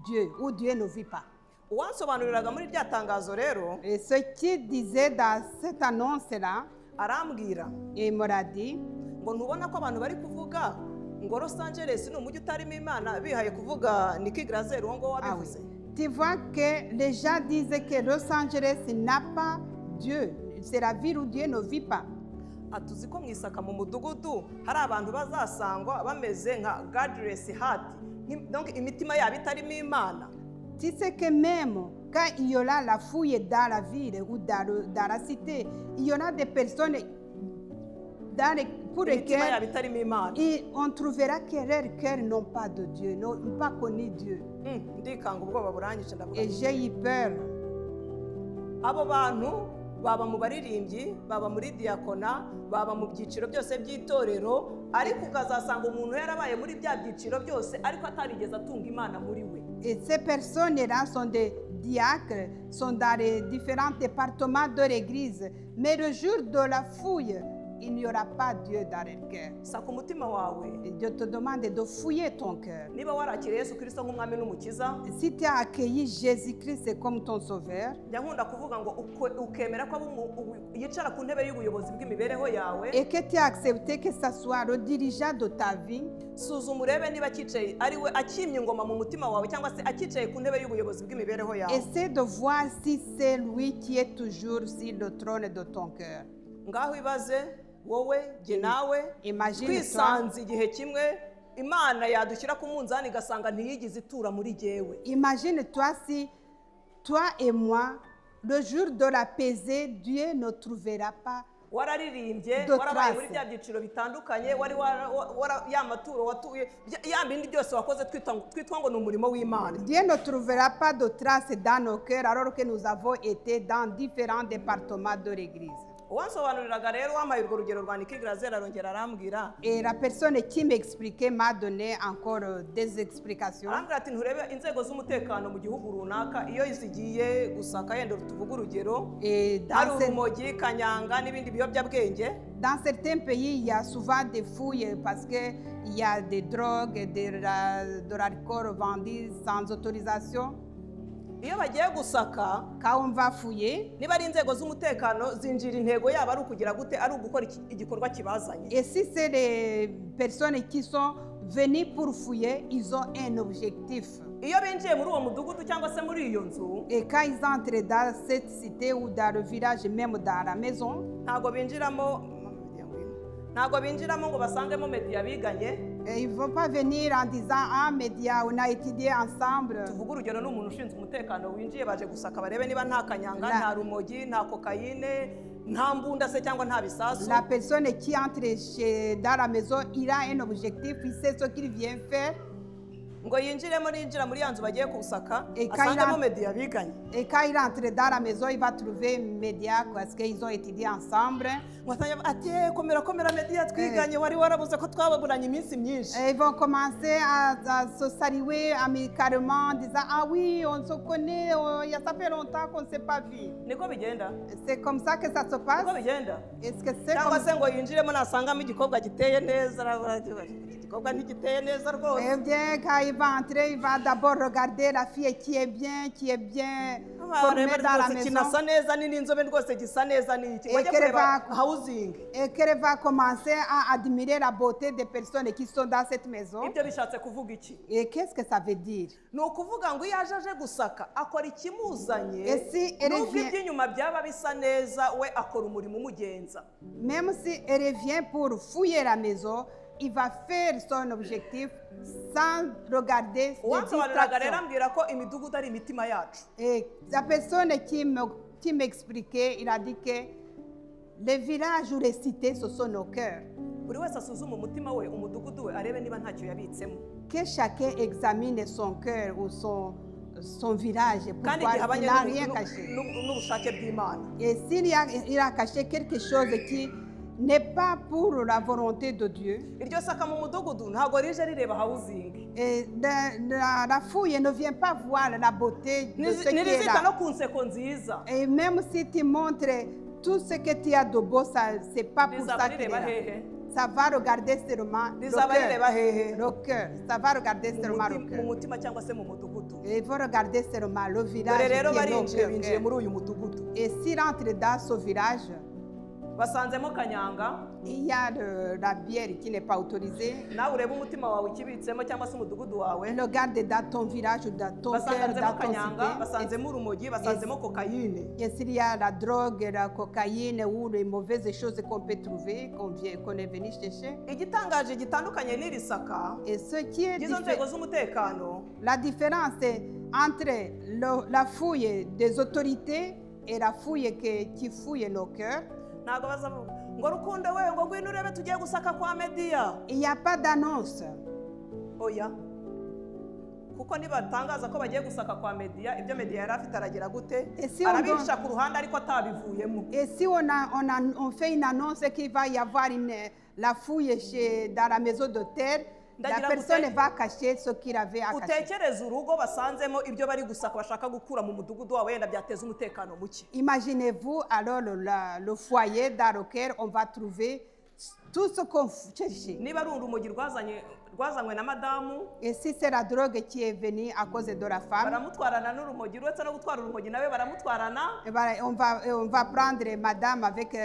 Dieu, où Dieu ne vit pas. uwansobanuriraga muri rya tangazo rero, Et ce qu'il disait dans cette annonce-là, arambwira il m'a dit, ngo ntubona ko abantu bari kuvuga ngo Los Angeles ni umujyi utarimo Imana bihaye kuvuga Nicky Glaser uwo ngo ah oui. wabivuze. Tu vois que les gens disent que Los Angeles n'a pas Dieu. C'est la ville où Dieu ne vit pas. atuzi ko mu Isaka mu mudugudu hari abantu bazasangwa bameze nka godless heart, donc imitima yabo itarimo Imana. Tu sais que même quand il y aura la fouille dans la ville ou dans la cité, il y aura des personnes pour imitima lesquelles yabo itarimo Imana. on trouvera que leurs cœurs n'ont pas de Dieu, n'ont pas connu Dieu. ndikanga ubwoba burangije ndavuga Et j'ai eu peur. abo bantu baba mu baririmbyi, baba muri diakona, baba mu byiciro byose by'itorero, ariko ukazasanga umuntu yarabaye muri bya byiciro byose ariko atarigeze atunga Imana muri we. Et ces personnes-là sont des diacres, sont dans les différents départements de l'église. Mais le jour de la fouille, il n'y aura pas Dieu dans leur cœur. Saka umutima wawe, Et Dieu te demande de fouiller ton cœur. niba warakiriye Yesu Kristo nk'umwami n'umukiza, Si tu as accueilli Jésus-Christ comme ton sauveur, njya nkunda kuvuga ngo ukemera ko yicara ku ntebe y'ubuyobozi bw'imibereho yawe, et que tu as accepté que ce soit le dirigeant de ta vie, suzuma urebe niba akicaye ari we akimye ingoma mu mutima wawe cyangwa se akicaye ku ntebe y'ubuyobozi bw'imibereho yawe. essaie de voir si c'est lui qui est toujours sur le trône de ton cœur. ngaho ibaze wowe jye nawe Imagine twisanze igihe kimwe Imana yadushyira ku munzani igasanga ntiyigize itura muri jyewe. Imagine-toi si toi et moi, le jour de la pesée, Dieu ne trouvera pas. wararirimbye, De warabaye trace. muri bya byiciro bitandukanye, wari ya maturo watuye, ya bindi byose wakoze twitwa ngo ni umurimo w'Imana. Dieu ne trouvera pas de traces dans nos cœurs alors que nous avons été dans différents départements de l'église. uwansobanuriraga rero wampaye urwo rugero rwa Nicky Glaser arongera arambwira, Et la personne qui m'expliquait m'a donné encore des explications. arambwira ati nturebe inzego z'umutekano mu gihugu runaka iyo zigiye gusaka, yenda tuvuga urugero, Et hari urumogi, kanyanga n'ibindi biyobyabwenge, dans certains pays, il y a souvent des fouilles parce qu'il y a des drogues, de l'alcool vendu sans autorisation. iyo bagiye gusaka, Quand on va fouiller, niba ari inzego z'umutekano zinjira intego yabo ari ukugira gute, ari ugukora igikorwa kibazanye. et si c'est les personnes qui sont venues pour fouiller, ils ont un objectif. iyo binjiye muri uwo mudugudu cyangwa se muri iyo nzu, Et quand ils entrent dans cette cité ou dans le village, même dans la maison, ntabwo binjiramo ngo basangemo media biganye. ils ne vont pas venir en disant « Ah, média, on a étudié ensemble. tuvuga urugero n'umuntu ushinzwe umutekano winjiye baje gusaka barebe niba nta kanyanga, La- nta rumogi, nta kokayine, nta mbunda se cyangwa nta bisasu. La personne qui entre dans la maison, il a un objectif, il sait ce qu'il vient faire. ngo yinjiremo ninjira muri ya nzu bagiye kusaka Eka asangemo ira- media biganye. Et quand il entre dans la maison, il va trouver média parce qu'ils ont étudié ensemble. ngo atanya ati komera media twiganye, wari warabuze ko twababuranye iminsi myinshi. Et ils vont commencer à se saluer amicalement en disant « Ah oui, on se connaît, ça fait longtemps qu'on ne s'est pas vu. niko bigenda ». C'est comme ça que ça se niko passe. bigenda. Est-ce que c'est cyangwa comme se ngo yinjiremo nasangamo igikobwa giteye neza, igikobwa ntigiteye neza rwose. Eh bien, quand il va entrer, il va d'abord regarder la fille qui est bien formée Areba dans la rwose maison. kinasa neza, ni n'inzobe rwose gisa neza, ni iki wajya Ekere kureba va- housing. Et qu'elle va commencer à admirer la beauté des personnes qui sont dans cette maison. ibyo bishatse kuvuga iki? Et qu'est-ce que ça veut dire? ni ukuvuga ngo iyo aje gusaka akora ikimuzanye, Ese elle nubwo vient- iby'inyuma byaba bisa neza, we akora umurimo umugenza. Même si elle vient pour fouiller la maison, il va faire son objectif sans regarder les uwansobanuriraga rero distractions. ambwira ko imidugudu ari imitima yacu. Et la personne qui m'expliquait, il a dit que les villages ou les cités, ce sont nos cœurs. buri wese asuzuma umutima we umudugudu we arebe niba ntacyo yabitsemo. Que chacun examine son cœur ou son village pour kandi voir gihabanye s'il n'a rien caché. n'ubushake bw'Imana. Et s'il il a caché quelque chose qui n'est pas pour la volonté de Dieu, iryo saka mu mudugudu ntabwo rije rireba hawuzingi, et la fouille ne vient pas voir la beauté de ce qui est nirizita là. no ku nseko nziza, Et même si tu montres tout ce que tu as de beau, ça, c'est pas pour rizaba ça qu'il est rireba là. hehe, Ça va regarder seulement le rizaba rireba cœur. hehe, Le cœur. Ça va regarder seulement le mu cœur. mutima cyangwa se mu mudugudu. Et il faut regarder seulement le village dore qui rero est barinjiye nos binjiye cœurs. muri uyu mudugudu, Et s'il entre dans ce village, basanzemo kanyanga. il y a la bière qui n'est pas autorisée. nawe urebe umutima wawe ukibitsemo cyangwa se umudugudu wawe, Regarde dans ton village ou dans ton cœur, basanzemo dans ton kanyanga, cité. basanzemo urumogi, basanzemo kokayine. Et s'il y a la drogue, la cocaïne ou les mauvaises choses qu'on peut trouver, qu'on est venu chercher. igitangaje gitandukanye n'iri saka Et ce qui est izo nzego z'umutekano, la différence entre la fouille des autorités et la fouille qui fouille nos cœurs, ntabwo bazavuga ngo rukundo we ngo ngwino urebe tugiye gusaka kwa Mediya. il n'y a pas d'annonce. Oya, kuko nibatangaza ko bagiye gusaka kwa Mediya, ibyo Mediya yari afite aragira gute, Ese arabihisha ku ruhande ariko atabivuyemo. Et si on fait une annonce qu'il va y avoir la fouille dans la maison de terre, la Ndagira personne gute- va cacher ce qu'il avait à cacher. utekereze urugo basanzemo ibyo bari gusaka bashaka gukura mu mudugudu wawe, yenda byateza umutekano muke. Imaginez-vous alors le foyer dans lequel on va trouver tout ce qu'on cherche. Niba ari urumogi rwazanywe na madamu, Et si c'est la drogue qui est venue à cause de la femme, baramutwarana n'urumogi, uretse no gutwara urumogi nawe baramutwarana. eh ben, on va prendre madame avec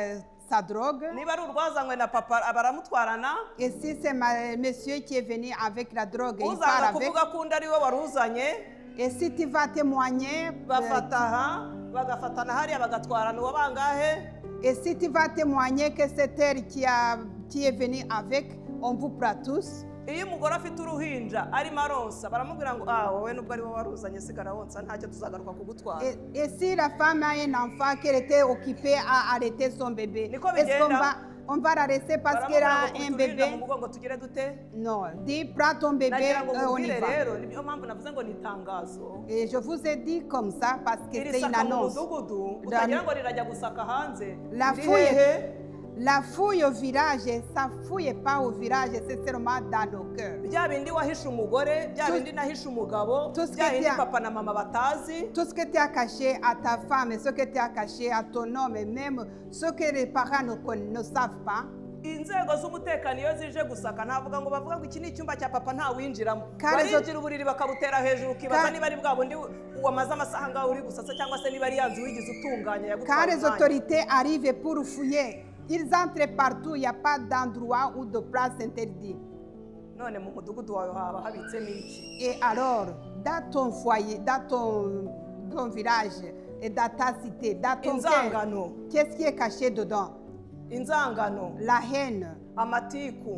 sa drogue. Niba ari urwazanywe na papa baramutwarana. Et si c'est monsieur qui est venu avec la drogue, il Uzaza part avec. kuvuga ko undi ari we waruzanye, Et si tu vas témoigner, bafata aha bagafatana hariya bagatwarana uwo bangahe. et si tu vas témoigner que c'est elle qui est venue avec, on vous prend tous. Iyo umugore afite uruhinja arimo aronsa baramubwira ngo wowe nubwo ari wowe waruzanye sigara wonsa ntacyo tuzagaruka kugutwara. Et si la femme a un enfant qu'elle était occupée à arrêter son bébé, Niko est-ce qu'on bigenda. on va la laisser parce qu'elle Baramubwira a ngo un kubita uruhinja mu bébé? mugongo tugire dute. Non, dis prends ton bébé, Nagira ngo on y mubwire va. rero niyo mpamvu navuze ngo ni itangazo. Et je vous ai dit comme ça parce que Iri c'est une saka mu annonce. mudugudu utagira ngo rirajya gusaka hanze. La Riri fouille, hehe? la fouille au village, ça fouille pas au village, c'est seulement dans nos cœurs. bya bindi wahishe umugore, bya Tout- bindi nahishe umugabo, tout ce bya que bindi tu as- papa na mama batazi. Tout ce que tu as caché à ta femme, et ce que tu as caché à ton homme, et même ce que les parents ne savent pas, Inzego z'umutekano iyo zije gusaka ntavuga ngo bavuga ngo iki ni icyumba cya papa ntawinjiramo, Kandi zo- barinjira uburiri bakabutera hejuru ukibaza Ka- niba ari bwa bundi wamaze amasaha ngaho uri gusasa cyangwa se niba ari ya nzu wigize utunganya quand yagutwara les umwanya. autorités arrivent pour fouiller, ils entrent partout, il n'y a pas d'endroit ou de place interdite. None mu mudugudu wawe haba habitsemo iki? Et alors, dans ton foyer, dans ton village, et dans ta cité, dans ton cœur, Inzangano, qu'est-ce qui est caché dedans? inzangano, La haine, amatiku,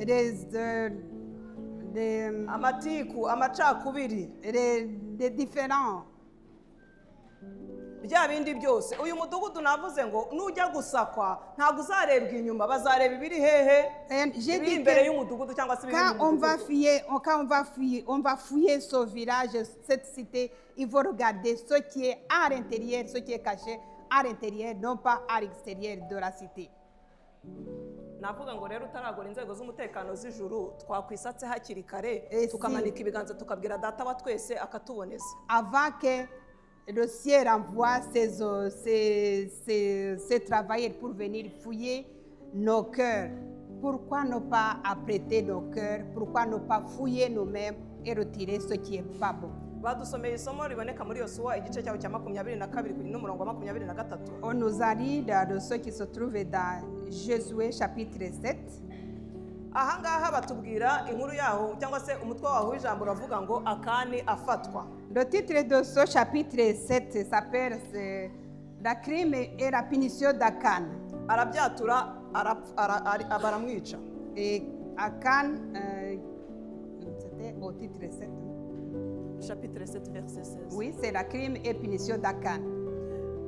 amatiku, amacakubiri, les différents. bya bindi byose. Uyu mudugudu navuze ngo nujya gusakwa ntabwo uzarebwa inyuma, bazareba ibiri hehe, Et j'ai ibiri dit imbere que y'umudugudu cyangwa se ibiri quand mu on va mudugudu. fouiller, on va fouiller ce village, cette cité, il faut regarder ce qui est à l'intérieur, ce qui est caché à l'intérieur, non pas à l'extérieur de la cité. Navuga ngo rero utaragura inzego z'umutekano z'ijuru twakwisatse hakiri kare Si. tukamanika ibiganza tukabwira data wa twese akatuboneza. Avant que le ciel envoie ses travailleurs pour venir fouiller nos cœurs, pourquoi ne pas apprêter nos cœurs, pourquoi ne pas fouiller nous-mêmes et retirer ce qui n'est pas bon? Badusomeye isomo riboneka muri Yosuwa igice cyaho cya 22 n'umurongo wa 23. On nous a dit de ce qui se trouve dans Josué chapitre 7. Aha ngaha batubwira inkuru yaho cyangwa se umutwe waho w'ijambo uravuga ngo Akani afatwa. Le titre de ce chapitre 7 s'appelle La crime et la punition d'Akan. Arabyatura baramwica. Et Akan, c'était au titre 7. chapitre 7 verset 16. Oui, c'est la crime et punition d'Akan.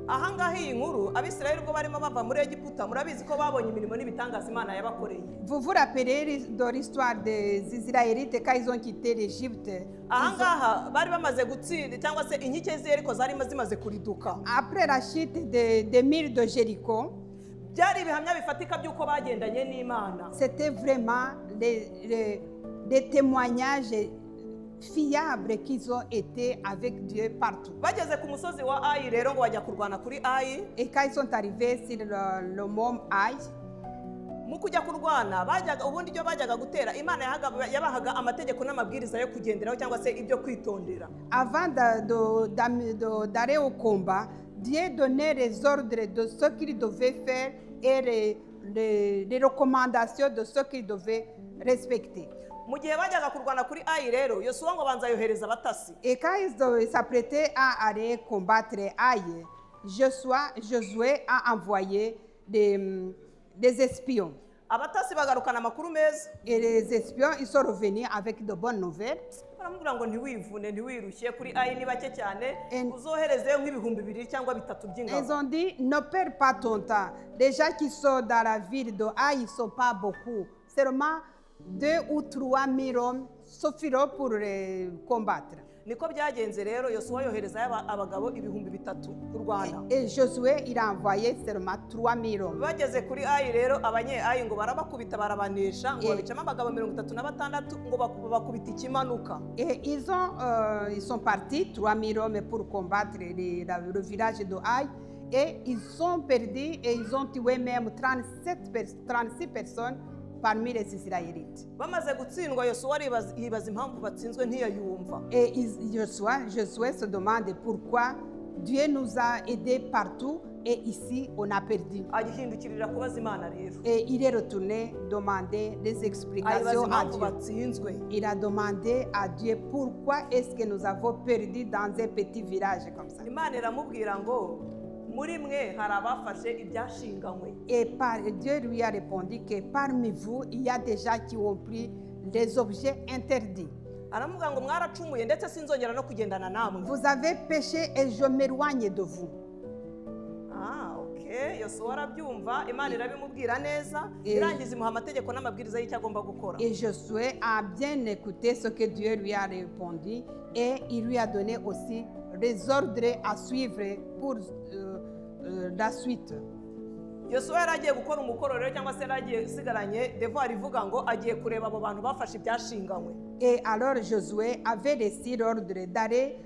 ahangaha iyi nkuru abisirayeli ubwo barimo bava muri egiputa murabizi ko babonye imirimo n'ibitangaza imana yabakoreye. Vous vous rappelez de l'histoire des Israélites quand ils ont quitté l'Égypte? ahangaha bari bamaze gutsinda cyangwa se inkike z'Yeriko zarimo zimaze kuriduka. Après la chute des murs de Jéricho, byari ibihamya bifatika by'uko bagendanye n'Imana. c'était vraiment des témoignages fiables qu'ils ont été avec Dieu partout. bageze ku musozi wa Ayi rero ngo bajya kurwana kuri Ayi. Et quand ils sont arrivés sur le mont Aï, mu kujya kurwana bajyaga ubundi ibyo bajyaga gutera Imana yabahaga amategeko n'amabwiriza yo kugenderaho cyangwa se ibyo kwitondera. avant d'aller au combat, Dieu donnait les ordres de ce qu'ils devaient faire et les recommandations de ce qu'ils devaient respecter. mu gihe bajyaga kurwana kuri Ayi rero Yosuwa ngo banza yohereza abatasi. Et quand ils s'apprêtaient à aller combattre Aïe, Josué a envoyé des espions. abatasi bagarukana amakuru meza. Et les espions, ils sont revenus avec de bonnes nouvelles. baramubwira ngo ntiwivune ntiwirushye kuri Ayi ni bake cyane And- uzoherezeyo nk'ibihumbi 2 cyangwa 3 Ils by'ingabo. ont dit, ne perds pas ton temps. Les gens qui sont dans la ville de Haï, ils ne sont pas beaucoup. Seulement 2 ou 3 000 hommes suffiront pour combattre. niko byagenze rero Yosuwa yohereza abagabo ibihumbi 3 kurwana. Et Josué, il a envoyé seulement 3 000 hommes. bageze kuri Ayi rero abanye Ayi ngo barabakubita barabanesha ngo Eh. babicamo abagabo 36 ngo bakubita ikimanuka. Et ils sont partis, 3 000 hommes, pour combattre le village de Haï. Et ils sont perdus et ils ont tué même 36 personnes parmi les Israélites. bamaze gutsindwa Yosuwa yibaza impamvu batsinzwe ntiyayumva. Et Josué se demande pourquoi Dieu nous a aidés partout et ici on a perdu. agihindukirira kubaza Imana rero. Et il est retourné demander des ayibaza explications à impamvu Dieu. batsinzwe. Il a demandé à Dieu pourquoi est-ce que nous avons perdu dans un petit village comme ça. Imana iramubwira ngo muri mwe hari abafashe ibyashinganywe. Et Dieu lui a répondu que parmi vous, il y a des gens qui ont pris des objets interdits. aramubwira ngo mwaracumuye ndetse sinzongera no kugendana namwe. Vous avez péché et je m'éloigne de vous. Okay, Yosuwa arabyumva Imana irabimubwira neza Eh. irangiza imuha amategeko n'amabwiriza y'icyo agomba gukora. Et Josué a bien écouté ce que Dieu lui a répondu et il lui a donné aussi des ordres à suivre pour la suite. Yosuwa yari agiye gukora umukoro rero cyangwa se yari agiye usigaranye devoir ivuga ngo agiye kureba abo bantu bafashe ibyashinganywe. Et alors Josué avait reçu l'ordre d'aller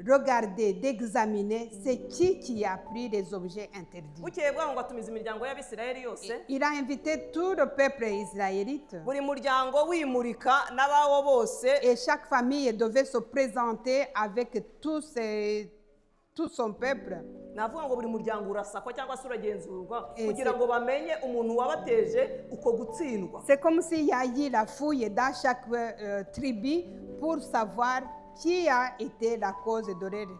regarder, d'examiner c'est qui a pris les objets interdits. bukeye bwaho ngo atumiza imiryango y'Abisirayeli yose, Il a invité tout le peuple israélite buri muryango wimurika n'abawo bose. et chaque famille devait se présenter avec tout son peuple. navuga ngo buri muryango urasakwa cyangwa se uragenzurwa Eh, kugira c'est- ngo bamenye umuntu wabateje uko gutsindwa. C'est comme s'il y a eu la fouille dans chaque tribu pour savoir qui a été la cause de leur ngo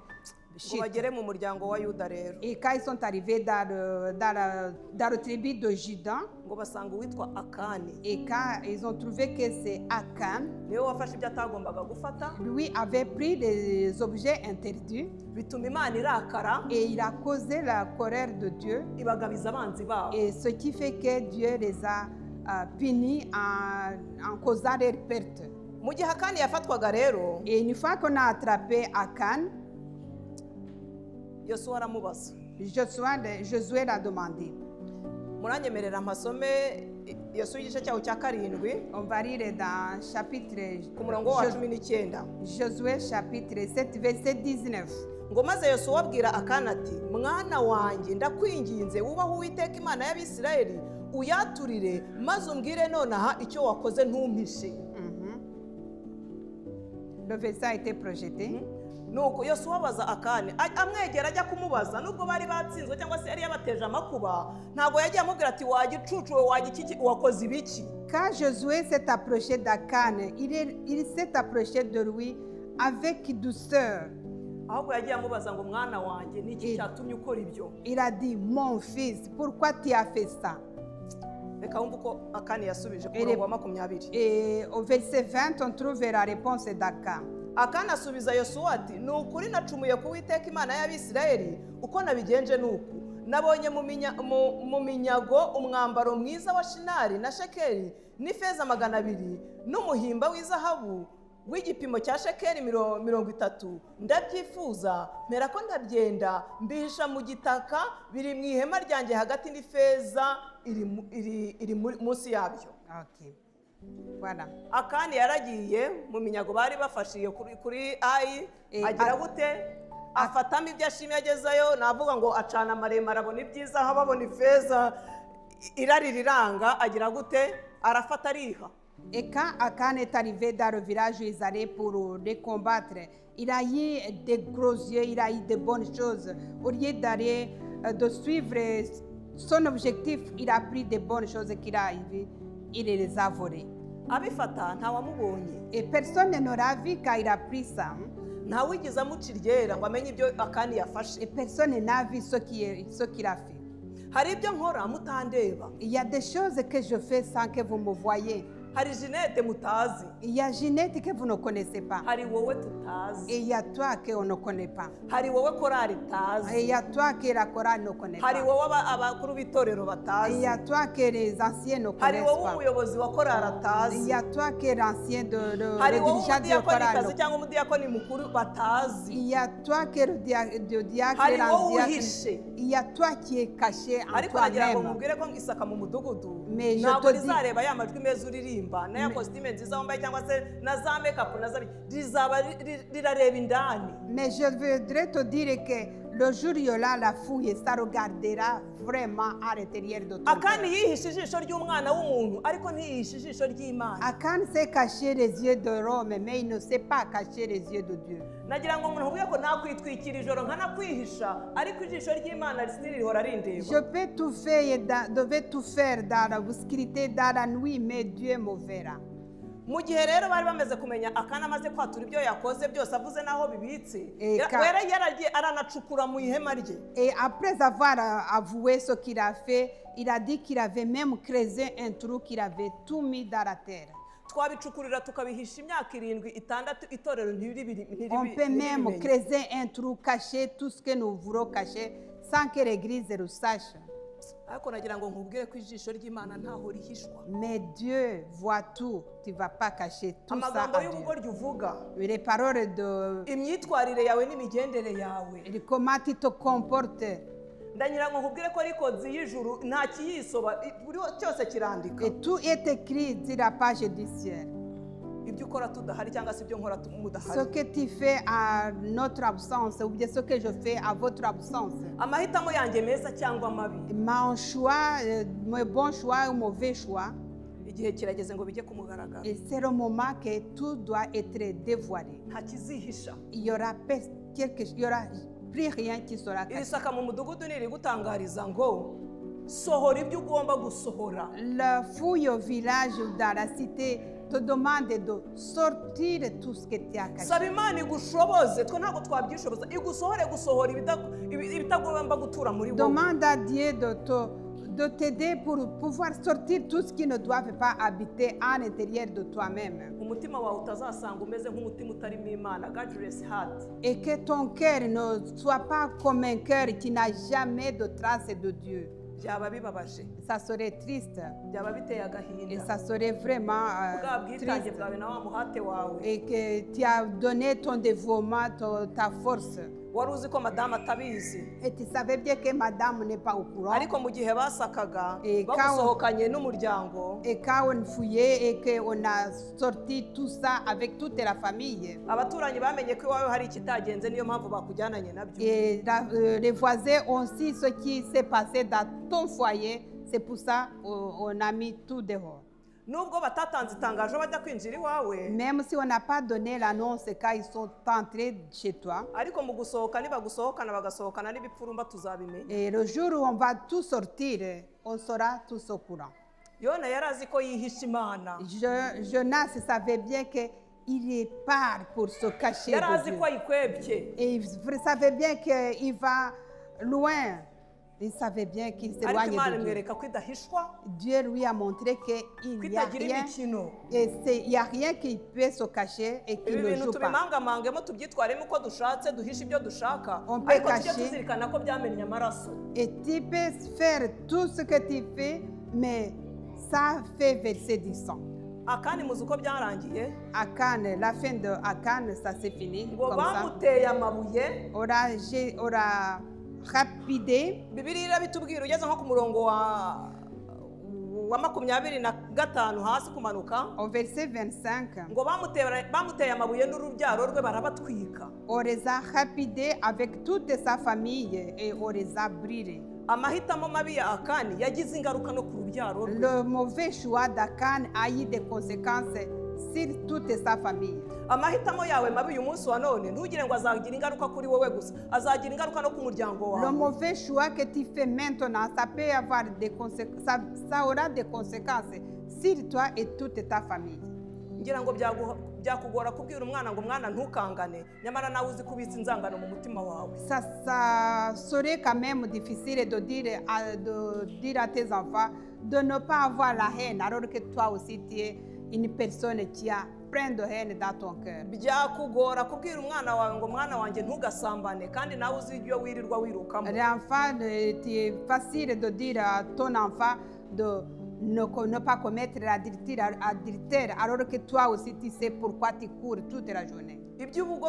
chute. bagere mu muryango wa Yuda rero Et quand ils sont arrivés dans la tribu de Juda, ngo basanga uwitwa Akani et quand ils ont trouvé que c'est Akan, niwe wafashe ibyo atagombaga gufata, lui avait pris des objets interdits bituma Imana irakara et il a causé la colère de Dieu. ibagabiza abanzi babo. Et ce qui fait que Dieu les a punis en causant leur perte. mu gihe Akani yafatwaga rero Et une fois qu'on a attrapé Akan, Yosuwa aramubaza. Josué l'a demandé. muranyemerera amasome Yosuwa igice cyaho cya 7 On va lire dans chapitre ku murongo wa 19. Josué chapitre 7 verset 19. ngo maze Yosuwa abwira Akani ati mwana wanjye ndakwinginze wubahe Uwiteka Imana y'Abisirayeli uyaturire maze umbwire nonaha icyo wakoze ntumpishe. Le verset a été projeté. nuko Yosuwa abaza Akani amwegera ajya kumubaza nubwo bari batsinzwe cyangwa se yari yabateje amakuba ntabwo yagiye amubwira ati wagicucuwe wagikiki wakoze ibiki. Quand Josué s'est approché d'Akan, il s'est approché de lui avec douceur. ahubwo yagiye amubaza ngo mwana wanjye niki cyatumye ukora ibyo. Il a dit, mon fils, pourquoi tu as fait ça? reka wumve uko akani yasubije ku Et murongo wa 20. Et au verset 20, on trouve la réponse d'Akan. akani asubiza yosuwa ati ni ukuri nacumuye ku Uwiteka Imana y'Abisirayeli, uko nabigenje ni uku: nabonye mu minyago umwambaro mwiza wa shinari na shekeli n'ifeza 200 n'umuhimba w'izahabu w'igipimo cya shekeli 30, ndabyifuza mpera ko ndabyenda mbihisha mu gitaka, biri mu ihema ryanjye hagati, n'ifeza iri munsi yabyo. Ok. Voilà. akani yaragiye mu minyago bari bafashiye kuri ayi, agira gute? Afatamo ibyo ashimye, agezeyo navuga ngo acana amaremare, abona ibyiza, aho ababona ifeza irari riranga, agira gute? Arafata ariha. Et quand Akan est arrivé dans le village où ils allaient pour les combattre, il a eu des gros yeux, il a eu de bonnes choses. Au lieu d'aller, de suivre son objectif, il a pris de bonnes choses qu'il a arrivées, il les a volées. abifata ntawamubonye, Et personne n'aura vu quand il a pris ça. ntawigeze amuca iryera ngo amenye ibyo akani yafashe. Et personne n'a vu ce qu'il a fait. hari ibyo nkora mutandeba, Il y a des choses que je fais sans que vous me voyez. hari Jeanette mutazi, Il y a Ginette que vous ne connaissez pas. hari wowe tutazi, Et il y a toi qu'on ne connaît pas. hari wowe korari Et il itazi, y a toi que la chorale ne connaît hari pas. wowe abakuru b'itorero Et il batazi, y a toi que les anciens ne hari connaissent wowe pas. umuyobozi wa korari Il atazi, y a toi que l'ancien hari le wowe dirigeant de umudiyakonikazi chorale. cyangwa umudiyakoni mukuru batazi, Il y a toi que le diacre, hari wowe l'ancien. uhishe. Il y a toi qui es caché en ariko nagira ngo toi-même. mubwire ko isaka mu mudugudu Mais je ntabwo te dis- rizareba ya majwi meza uririmba n'aya kositime nziza wambaye cyangwa se na za mekapu na za rizaba rirareba indani. Mais je voudrais te dire que le jour où il y aura la fouille, ça regardera vraiment à l'intérieur de ton akani cœur. yihishe ijisho ry'umwana w'umuntu ariko ntiyihishe ijisho ry'Imana. Akan sait cacher les yeux de l'homme, mais il ne sait pas cacher les yeux de Dieu. nagira ngo umuntu ubwiye ko nakwitwikira ijoro nkanakwihisha ariko ijisho ry'Imana risitiri rihora rindeba. Je devais tout faire dans l'obscurité, dans la nuit, mais Dieu me verra. mu gihe rero bari bamaze kumenya akana amaze kwatura ibyo yakoze byose, avuze n'aho bibitse, Eka. wera yaragiye aranacukura mu ihema rye. Et après avoir avoué ce qu'il a fait, il a dit qu'il avait même creusé un trou, qu'il avait tout mis dans la terre. twabicukurira tukabihisha imyaka 7-6 itorero On peut même creuser un trou, cacher tout ce que nous voulons cacher, sans que l'église le sache. ariko nagira ngo nkubwire ko ijisho ry'Imana ntaho rihishwa. Mais Dieu voit tout. Tu ne vas pas cacher tout ça amagambo à Dieu. y'ubugoryi uvuga, Les paroles de imyitwarire yawe n'imigendere yawe, comment tu te comportes. ndagira ngo nkubwire ko rikodi y'ijuru nta kiyisoba, buri cyose kirandika. Et tout est écrit sur la page du ciel. ibyo ukora tudahari cyangwa se ibyo nkora Ce mudahari. que tu fais à notre absence, ou bien ce que je fais à votre absence. amahitamo yanjye meza cyangwa mabi, Mon choix, mon bon choix ou mauvais choix. igihe kirageze ngo bijye ku mugaragaro. Et c'est le moment que tout doit être dévoilé. nta kizihisha. Il y aura il y aura plus rien qui sera iri caché. saka mu mudugudu niri gutangariza ngo sohora ibyo ugomba gusohora. La fouille au village ou dans la cité te demande de sortir tout ce que tu as caché. saba Imana igushoboze, twe ntabwo twabyishoboza, igusohore gusohora ibitagomba gutura muri wowe. Demande à Dieu de t'aider pour pouvoir sortir tout ce qui ne doit pas habiter à l'intérieur de toi-même. umutima wawe utazasanga umeze nk'umutima utarimo Imana, godless heart. Et que ton cœur ne soit pas comme un cœur qui n'a jamais de trace de Dieu. byaba bibabaje, Ça serait triste. byaba biteye Et agahinda. ça serait vraiment bwa bwitange triste. bwawe na wa muhate wawe. Et que tu as donné ton dévouement, ta force. wari uzi ko madamu atabizi, Et tu savais bien que madame n'est pas au courant. ariko mu gihe basakaga Eh, bagusohokanye n'umuryango, Et quand on fouillait et qu'on a sorti tout ça avec toute la famille, abaturanyi bamenye ko iwawe hari ikitagenze, niyo mpamvu bakujyananye nabyo. et les voisins ont su ce qui s'est passé dans ton foyer, c'est pour ça qu'on a mis tout dehors. nubwo batatanze itangazo bajya kwinjira iwawe, Même si on n'a pas donné l'annonce quand ils sont entrés chez toi, ariko mu gusohoka nibagusohokana bagasohokana n'ibipfurumba tuzabimenya. et le jour où on va tout sortir, on sera tous au courant. Yona yari azi ko yihisha Imana, Jonas savait bien qu'il est part pour se cacher yari de azi Dieu. ko ayikwebye, Et il savait bien qu'il va loin. Il savait bien qu'il ariko s'éloignait imana de Dieu. imwereka ko idahishwa, Dieu lui a montré ko qu'il n'y a itagira rien, imikino. il y a rien qui peut se cacher et qui Ibi ne bintu joue pas. tubimangamangemo tubyitwaremo uko dushatse, duhishe ibyo dushaka, On peut ariko tujye cacher. tuzirikana ko byamennye amaraso. Et tu peux faire tout ce que tu fais, mais ça fait verser du sang. Akani muzi uko byarangiye, Akan, la fin de Akan, ça s'est fini ngo comme ça. bamuteye amabuye. Aura rapidé. Bibiliya irabitubwira ugeze nko ku murongo wa 25 hasi kumanuka, Au verset 25, ngo bamuteye amabuye n'urubyaro rwe barabatwika. on les a rapidés avec toute sa famille et on les a brûlés. Amahitamo mabi ya Akani yagize ingaruka no ku rubyaro rwe. Le mauvais choix d'Akan a eu des conséquences sur toute sa famille. Amahitamo yawe mabi uyu munsi wa none ntugire ngo azagira ingaruka kuri wowe gusa, azagira ingaruka no ku muryango Le wawe. mauvais choix que tu fais maintenant, ça peut avoir des conséquences, ça aura des conséquences sur toi et toute ta famille. Ngira ngo byakugora kubwira umwana ngo mwana ntukangane, nyamara nawe uzi kubitsa inzangano mu mutima wawe. Ça serait quand même difficile de dire à tes enfants de ne pas avoir la haine, alors que toi aussi tu es une personne qui a plein de haine dans ton cœur. Byakugora kubwira umwana wawe ngo mwana wanjye ntugasambane, kandi nawe uzi ibyo wirirwa wirukamo. L'enfant, c'est facile de dire à ton enfant de ne pas commettre l'adultère, alors que toi aussi tu sais pourquoi tu cours toute la journée. Iby'ubugo